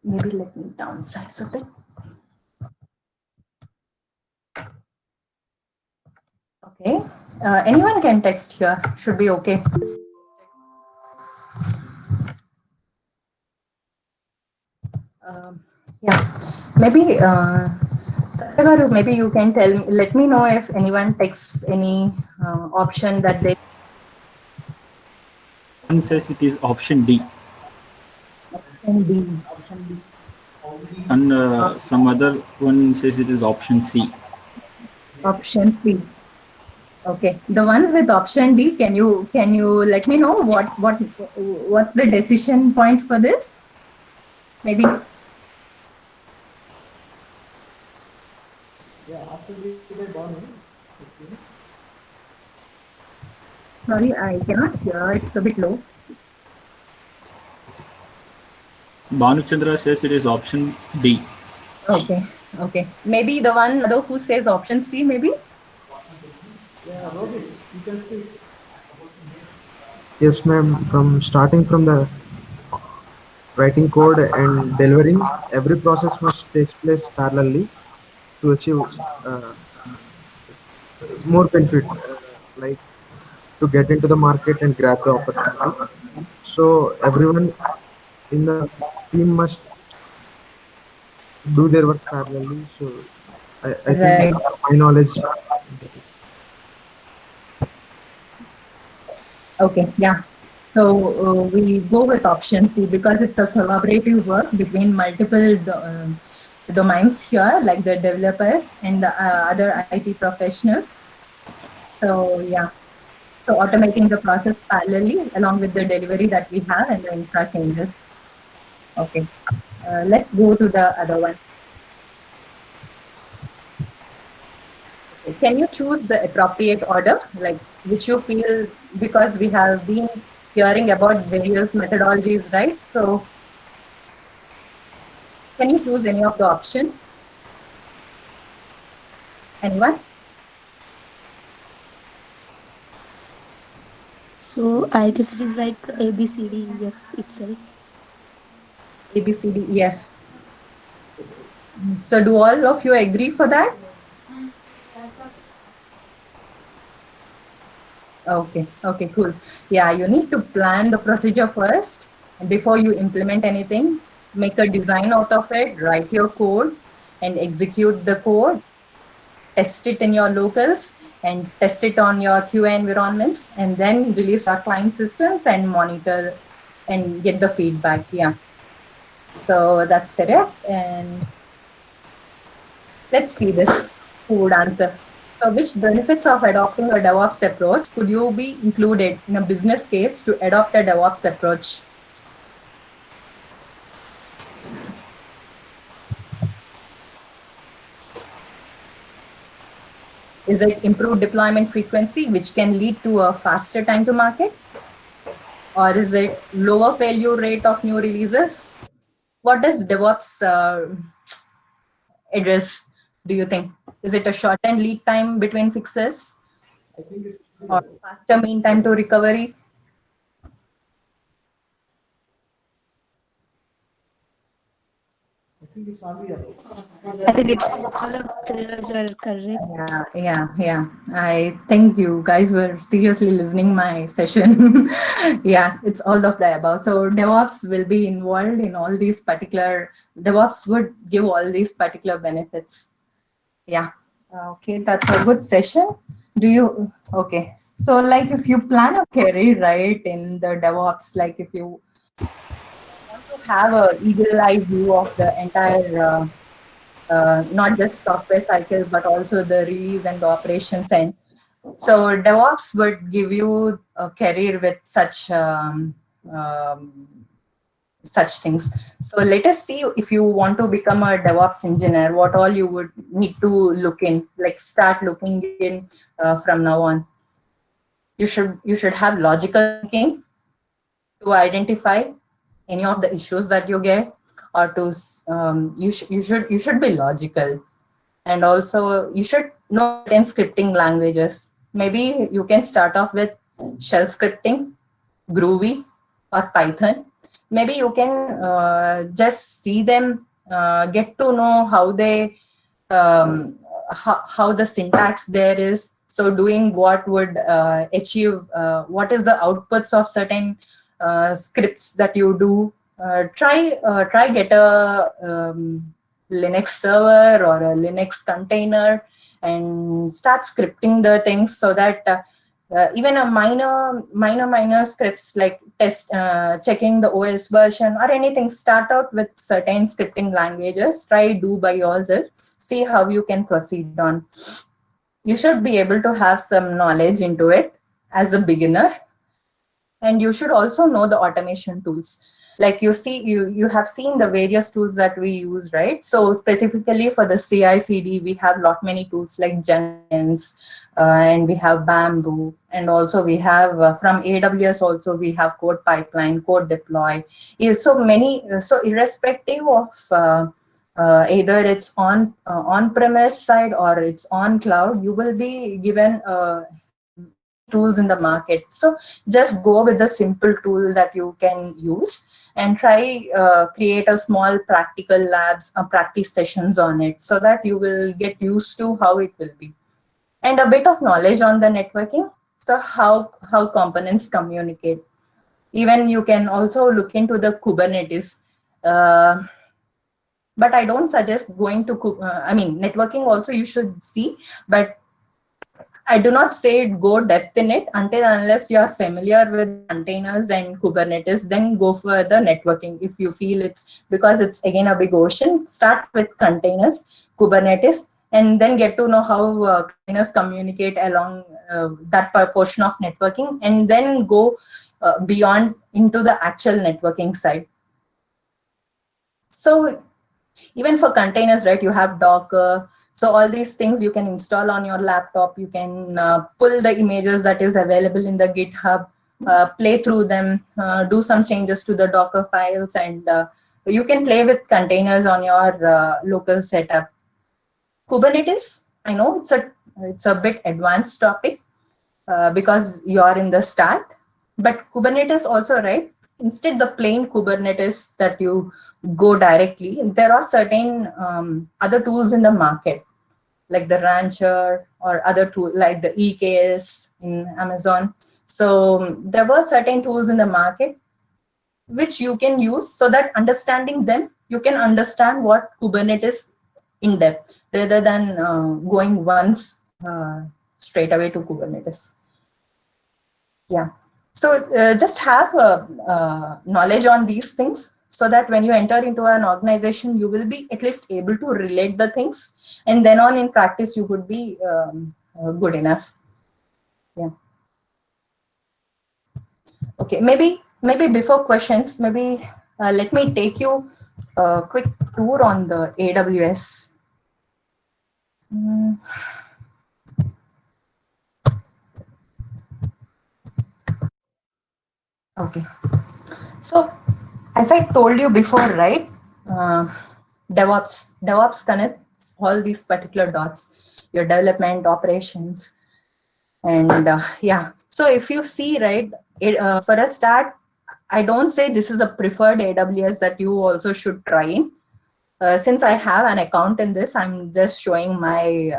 Maybe let me downsize a bit. Okay. Anyone can text here. Should be okay. Yeah. Maybe, Satyagaru, maybe you can tell me, let me know if anyone texts any option that they. One says it is option D, Option and some other one says it is option C. Option C. Okay, the ones with option D, can you let me know what's the decision point for this? Maybe. Yeah, after we Banu. Sorry, I cannot hear. It's a bit low. Bhanuchandra says it is option D. Okay, okay. Maybe the one other who says option C, maybe? Yeah, Rohit, you can speak. Yes, ma'am. From starting from the writing code and delivering, every process must take place parallelly to achieve more benefit, like to get into the market and grab the opportunity. So everyone in the team must do their work parallelly. So I Right. think my knowledge. Okay, yeah. So we go with option C because it's a collaborative work between multiple domains here, like the developers and the other IT professionals. So yeah, so automating the process parallelly along with the delivery that we have and the infra changes. Okay, let's go to the other one. Can you choose the appropriate order, like which you feel, because we have been hearing about various methodologies, right? So can you choose any of the option? Anyone? So I guess it is like A, B, C, D, E, F itself. A, B, C, D, E, F. So do all of you agree for that? Okay, okay, cool. Yeah, you need to plan the procedure first before you implement anything. Make a design out of it, write your code and execute the code, test it in your locals and test it on your QA environments, and then release our client systems and monitor and get the feedback. Yeah. So that's correct. And let's see this who would answer. So which benefits of adopting a DevOps approach could you be included in a business case to adopt a DevOps approach? Is it improved deployment frequency, which can lead to a faster time to market? Or is it lower failure rate of new releases? What does DevOps address, do you think? Is it a shortened lead time between fixes I think it should be or the, faster mean time to recovery? I think it's only a, I think it's all of those are correct. Yeah. I think you guys were seriously listening my session. Yeah, it's all of the above. So DevOps will be involved in all these particular, DevOps would give all these particular benefits. Yeah. Okay, that's a good session. Do you, okay. So like if you plan a career, right, in the DevOps, like if you want to have a eagle eye view of the entire not just software cycle, but also the release and the operations end. So DevOps would give you a career with um, such things. So let us see if you want to become a DevOps engineer, what all you would need to look in, like start looking in from now on. You should have logical thinking to identify any of the issues that you get, or to you should be logical. And also you should know certain scripting languages. Maybe you can start off with shell scripting, Groovy, or Python. Maybe you can just see them, get to know how they how the syntax there is. So doing what would achieve, what is the outputs of certain scripts that you do. Try get a Linux server or a Linux container and start scripting the things, so that even a minor scripts like test checking the OS version or anything, start out with certain scripting languages, try do by yourself, see how you can proceed on. You should be able to have some knowledge into it as a beginner. And you should also know the automation tools. Like you have seen the various tools that we use, right? So specifically for the CI/CD, we have lot many tools like Jenkins, and we have Bamboo, and also we have from AWS also we have Code Pipeline, Code Deploy. So many. So irrespective of either it's on premise side or it's on cloud, you will be given tools in the market. So just go with the simple tool that you can use, and try create a small practical labs or practice sessions on it, so that you will get used to how it will be. And a bit of knowledge on the networking, so how components communicate. Even you can also look into the Kubernetes. uh, but I don't suggest going to I mean, networking also you should see, but I do not say go depth in it until unless you are familiar with containers and Kubernetes, then go for the networking. If you feel it's, because it's again a big ocean, start with containers, Kubernetes, and then get to know how containers communicate along that portion of networking, and then go beyond into the actual networking side. So even for containers, right, you have Docker. So all these things you can install on your laptop. You can pull the images that is available in the GitHub, play through them, do some changes to the Docker files, and you can play with containers on your local setup. Kubernetes, I know it's a bit advanced topic because you are in the start, but Kubernetes also, right? Instead the plain Kubernetes that you go directly, there are certain other tools in the market, like the Rancher or other tool like the EKS in Amazon. So there were certain tools in the market which you can use, so that understanding them, you can understand what Kubernetes in depth, rather than going once straight away to Kubernetes. Yeah. So just have knowledge on these things, so that when you enter into an organization, you will be at least able to relate the things, and then on in practice, you would be good enough. Yeah. Okay. Maybe before questions, maybe let me take you a quick tour on the AWS. Okay. So, as I told you before, right? DevOps connects all these particular dots, your development, operations, and yeah. So if you see, right, for a start, I don't say this is a preferred AWS that you also should try in. Since I have an account in this, I'm just showing my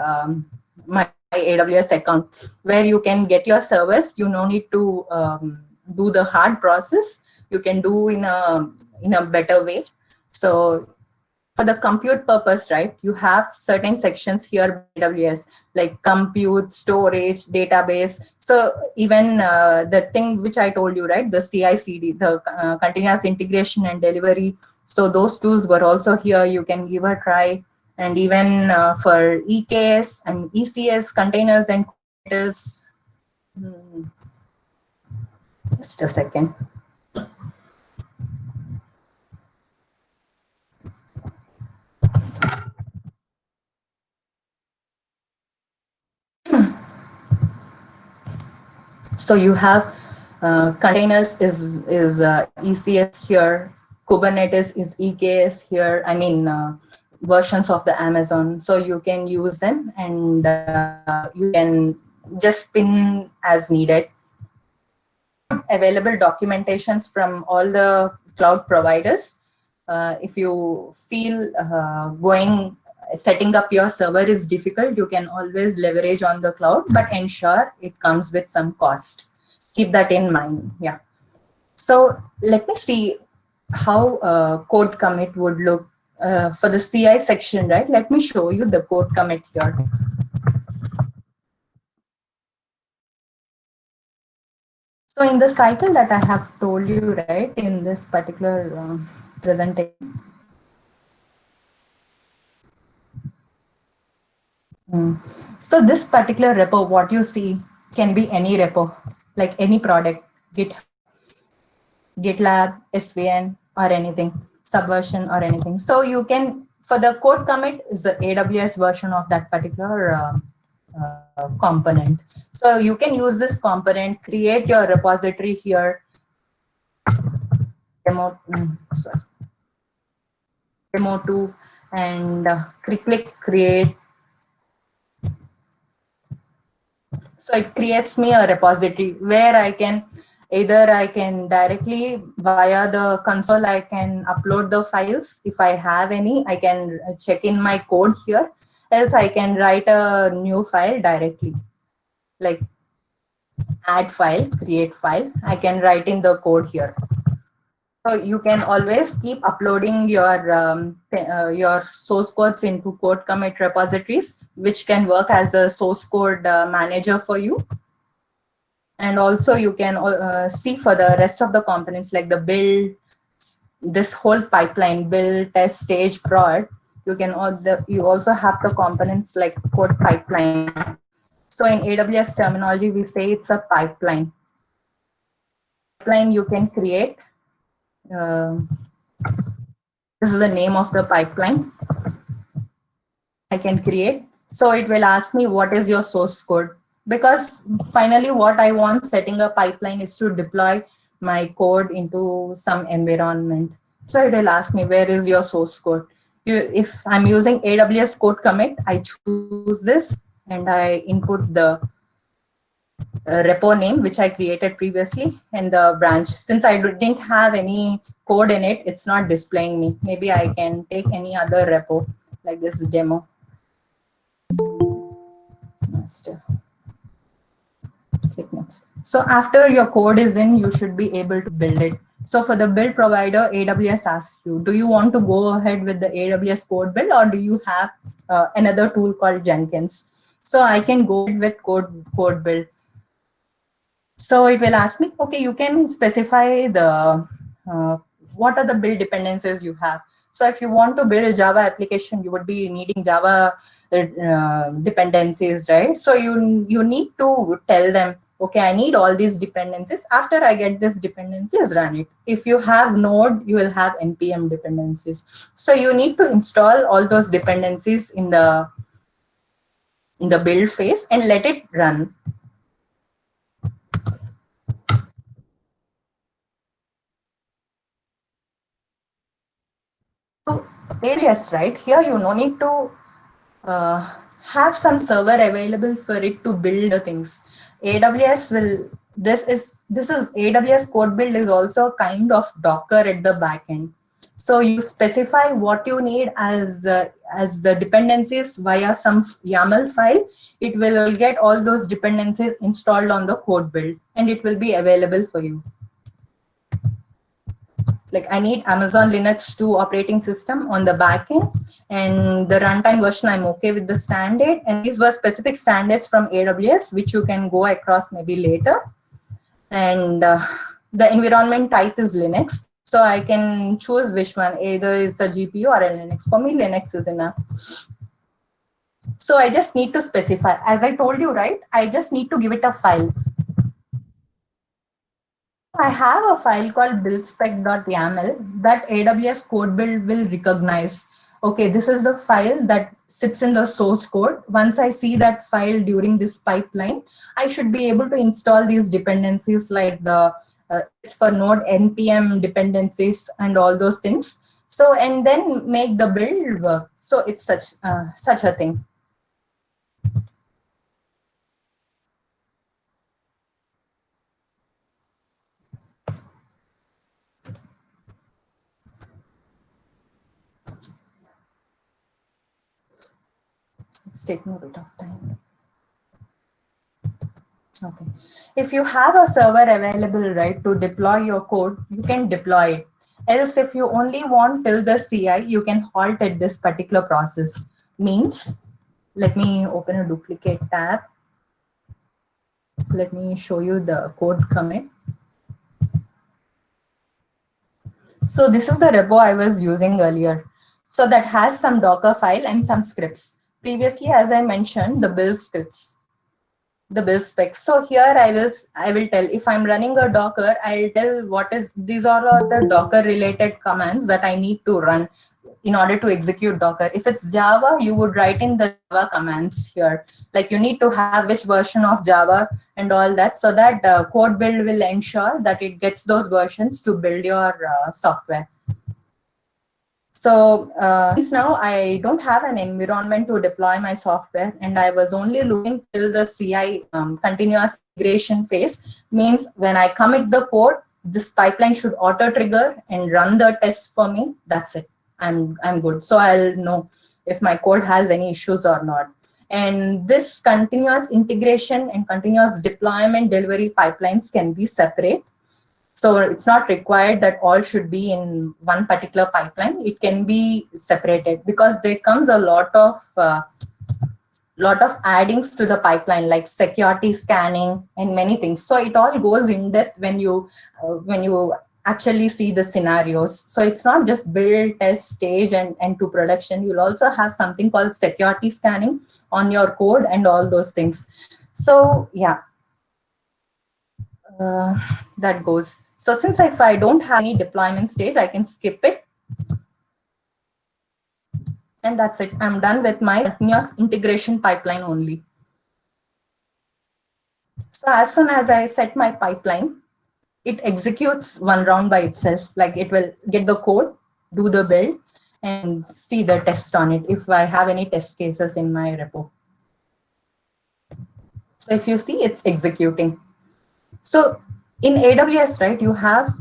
AWS account where you can get your service. You no need to do the hard process. You can do in a better way. So for the compute purpose, right, you have certain sections here by AWS like compute, storage, database. So even the thing which I told you, right, the CI/CD, the continuous integration and delivery. So those tools were also here. You can give a try. And even for EKS and ECS containers and Kubernetes. Just a second. So you have containers is ECS here, Kubernetes is EKS here. I mean versions of the Amazon. So you can use them and you can just spin as needed. Available documentations from all the cloud providers. If you feel setting up your server is difficult, you can always leverage on the cloud, but ensure it comes with some cost. Keep that in mind. Yeah. So let me see how code commit would look for the CI section, right? Let me show you the code commit here. So in the cycle that I have told you, right, in this particular presentation, so this particular repo, what you see can be any repo, like any product, GitHub, GitLab, SVN, or anything, Subversion or anything. So you can, for the code commit is the AWS version of that particular component. So you can use this component, create your repository here, sorry, demo 2, and click create. So it creates me a repository where I can directly via the console, I can upload the files. If I have any, I can check in my code here. Else I can write a new file directly, like add file, create file. I can write in the code here. So you can always keep uploading your source codes into code commit repositories, which can work as a source code manager for you. And also you can see for the rest of the components like the build, this whole pipeline, build, test, stage, prod. You also have the components like code pipeline. So in AWS terminology, we say it's a pipeline. Pipeline you can create. This is the name of the pipeline I can create. So it will ask me what is your source code, because finally what I want setting a pipeline is to deploy my code into some environment. So it will ask me where is your source code. If I'm using AWS code commit, I choose this and I input the repo name which I created previously and the branch. Since I didn't have any code in it, it's not displaying me. Maybe I can take any other repo like this demo. Master. Click next. So after your code is in, you should be able to build it. So for the build provider, AWS asks you, do you want to go ahead with the AWS code build, or do you have another tool called Jenkins? So I can go with code build. So it will ask me, okay, you can specify the what are the build dependencies you have. So if you want to build a Java application, you would be needing Java dependencies, right? So you need to tell them, okay, I need all these dependencies. After I get these dependencies, run it. If you have Node, you will have NPM dependencies. So you need to install all those dependencies in the build phase and let it run. AWS, right? Here you no need to have some server available for it to build the things. AWS will, this is AWS code build is also a kind of Docker at the back end. So you specify what you need as the dependencies via some YAML file. It will get all those dependencies installed on the code build, and it will be available for you. Like I need Amazon Linux 2 operating system on the back end, and the runtime version I'm okay with the standard. And these were specific standards from AWS, which you can go across maybe later. And the environment type is Linux. So I can choose which one, either is a GPU or a Linux. For me, Linux is enough. So I just need to specify, as I told you, right? I just need to give it a file. I have a file called buildspec.yaml that AWS code build will recognize. Okay, this is the file that sits in the source code. Once I see that file during this pipeline, I should be able to install these dependencies like the it's for node npm dependencies and all those things. So, and then make the build work. So it's such a thing. It's taking a bit of time. Okay. If you have a server available, right, to deploy your code, you can deploy it. Else, if you only want till the CI, you can halt at this particular process. Means, let me open a duplicate tab. Let me show you the code commit. So this is the repo I was using earlier. So that has some Docker file and some scripts. Previously, as I mentioned, the build scripts, the build specs. So here I will tell, if I'm running a Docker, I'll tell what is, these are all the Docker related commands that I need to run in order to execute Docker. If it's Java, you would write in the Java commands here. Like you need to have which version of Java and all that, so that code build will ensure that it gets those versions to build your software. So since now I don't have an environment to deploy my software, and I was only looking till the CI continuous integration phase, means when I commit the code, this pipeline should auto trigger and run the test for me. That's it. I'm good. So I'll know if my code has any issues or not. And this continuous integration and continuous deployment delivery pipelines can be separate. So it's not required that all should be in one particular pipeline. It can be separated because there comes a lot of addings to the pipeline, like security scanning and many things. So it all goes in depth when you actually see the scenarios. So it's not just build, test, stage, and to production. You'll also have something called security scanning on your code and all those things. So yeah. That goes. So since if I don't have any deployment stage, I can skip it. And that's it. I'm done with my continuous integration pipeline only. So as soon as I set my pipeline, it executes one round by itself. Like it will get the code, do the build, and see the test on it if I have any test cases in my repo. So if you see, it's executing. So in AWS, right, you have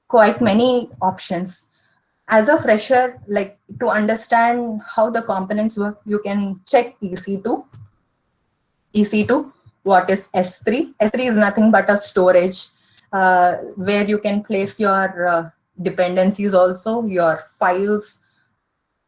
quite many options. As a fresher, like to understand how the components work, you can check EC2. EC2, what is S3? S3 is nothing but a storage where you can place your dependencies also, your files,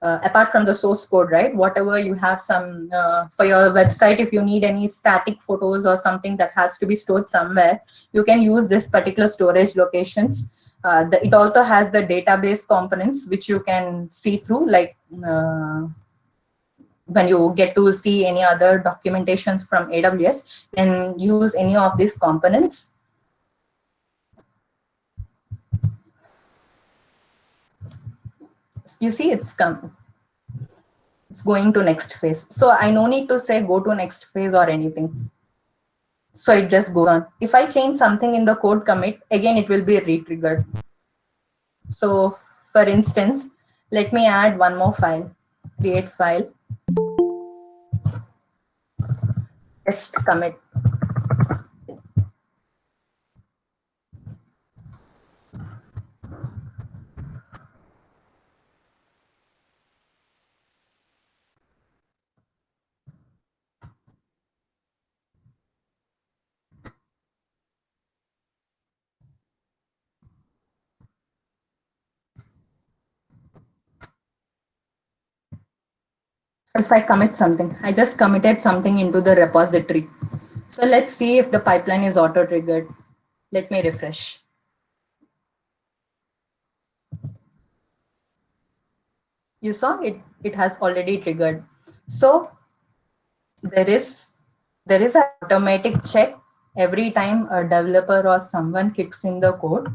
apart from the source code, right? Whatever you have some for your website, if you need any static photos or something that has to be stored somewhere, you can use this particular storage locations. It also has the database components, which you can see through, like when you get to see any other documentations from AWS, and use any of these components. You see, it's going to next phase. So I no need to say go to next phase or anything. So it just goes on. If I change something in the code commit, again, it will be re-triggered. So for instance, Let me add one more file. Create file. Test commit. If I commit something, I just committed something into the repository. So let's see if the pipeline is auto triggered. Let me refresh. You saw it has already triggered. So there is an automatic check every time a developer or someone kicks in the code,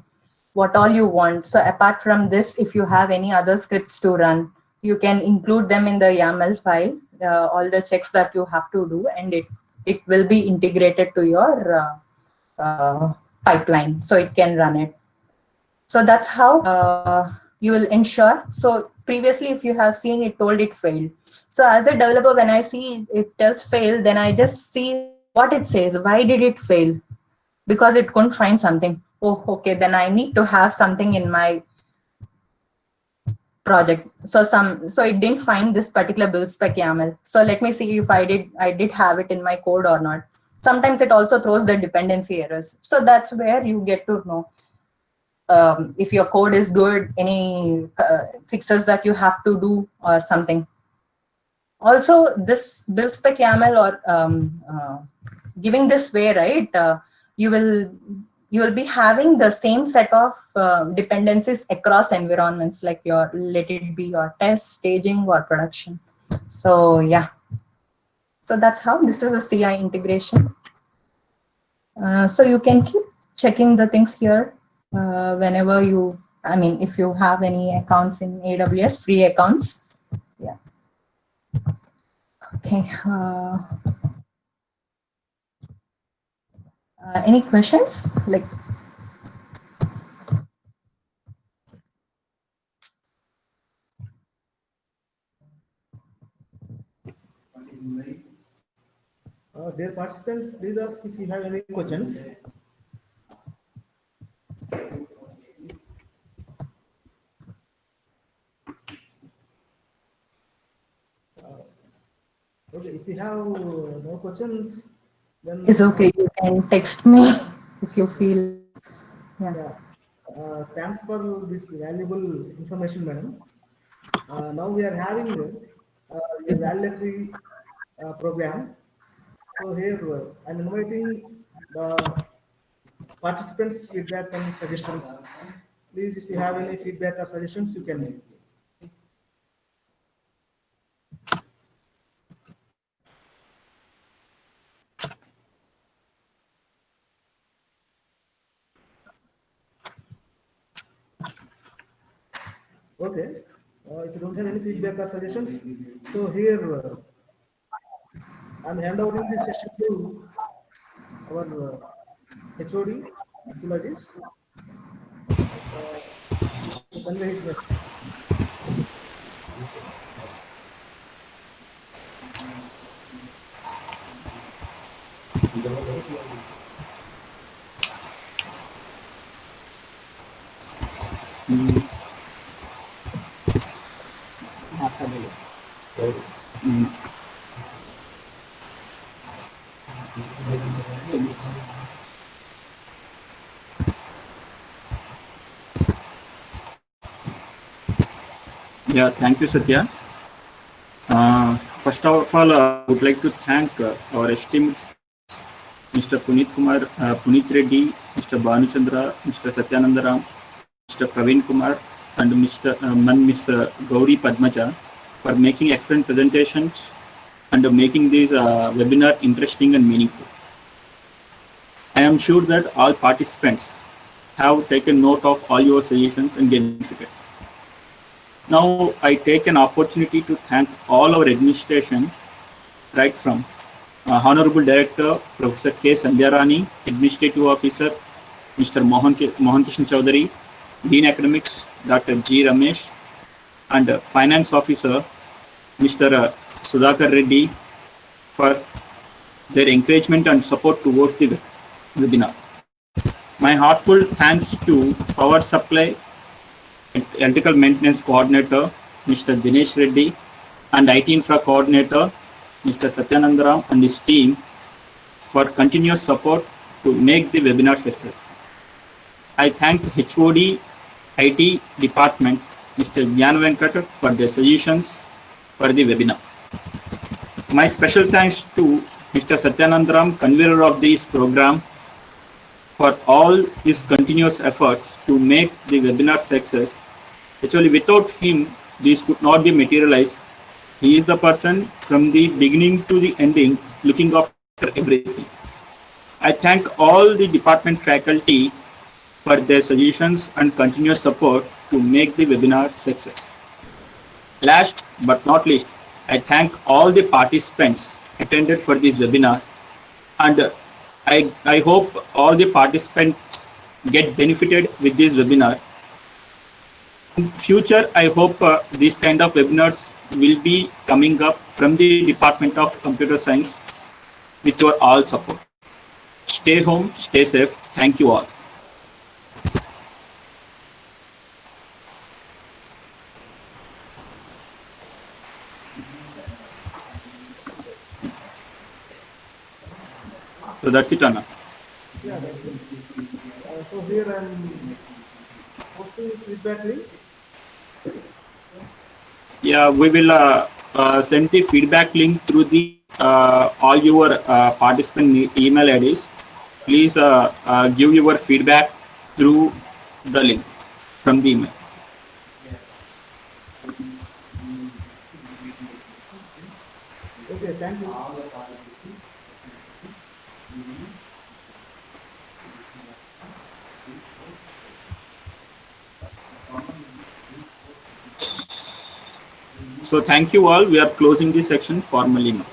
what all you want. So apart from this, if you have any other scripts to run, you can include them in the YAML file, all the checks that you have to do, and it will be integrated to your pipeline, so it can run it. So that's how you will ensure. So previously, if you have seen, it told it failed. So as a developer, when I see it tells fail, then I just see what it says. Why did it fail? Because it couldn't find something. Oh, okay, then I need to have something in my project. So it didn't find this particular build spec YAML. So let me see if I did have it in my code or not. Sometimes it also throws the dependency errors. So that's where you get to know if your code is good, any fixes that you have to do or something. Also, this build spec YAML or giving this way, right? You will be having the same set of dependencies across environments, like your, let it be your test, staging, or production. So yeah. So that's how this is a CI integration. So you can keep checking the things here whenever you, I mean, if you have any accounts in AWS, free accounts. Yeah. Okay. Any questions? Like, Dear participants, please ask if you have any questions. Okay, if you have no questions, then it's okay. You can text me if you feel. Yeah. thanks for this valuable information, madam. Now we are having a valedictory program. So here I'm inviting the participants' feedback and suggestions. Please, if you have any feedback or suggestions, you can make. Okay. If you don't have any feedback or suggestions, so here I'm handing over this session to our HOD, Abdulaziz, to convey his message. Yeah, thank you, Satya. First of all, I would like to thank our esteemed Mr. Puneet Reddy, Mr. Bhanuchandra, Mr. Satyanandaram, Mr. Praveen Kumar, and Miss Gauri Padmaja for making excellent presentations and making this webinar interesting and meaningful. I am sure that all participants have taken note of all your suggestions and benefited. Now, I take an opportunity to thank all our administration, right from Honorable Director, Professor K. Sandhya Rani, Administrative Officer, Mr. Mohan Kishan Chaudhary, Dean Academics, Dr. G. Ramesh, and Finance Officer, Mr. Sudhakar Reddy, for their encouragement and support towards the webinar. My heartfelt thanks to Power Supply and Electrical Maintenance Coordinator, Mr. Dinesh Reddy, and IT Infra Coordinator, Mr. Satyanandaram, and his team for continuous support to make the webinar success. I thank HOD IT Department, Mr. Gyan Venkat, for their suggestions for the webinar. My special thanks to Mr. Satyanandaram, convener of this program, for all his continuous efforts to make the webinar success. Actually, without him, this could not be materialized. He is the person from the beginning to the ending, looking after everything. I thank all the department faculty for their suggestions and continuous support to make the webinar success. Last but not least, I thank all the participants attended for this webinar, and I hope all the participants get benefited with this webinar. In future, I hope these kind of webinars will be coming up from the Department of Computer Science with your all support. Stay home, stay safe. Thank you all. So that's it, Anna. Yeah, that's it. So here I'm posting feedback link. Yeah, we will send the feedback link through the all your participant email IDs. Please give your feedback through the link from the email. Okay, thank you. So thank you all. We are closing this section formally now.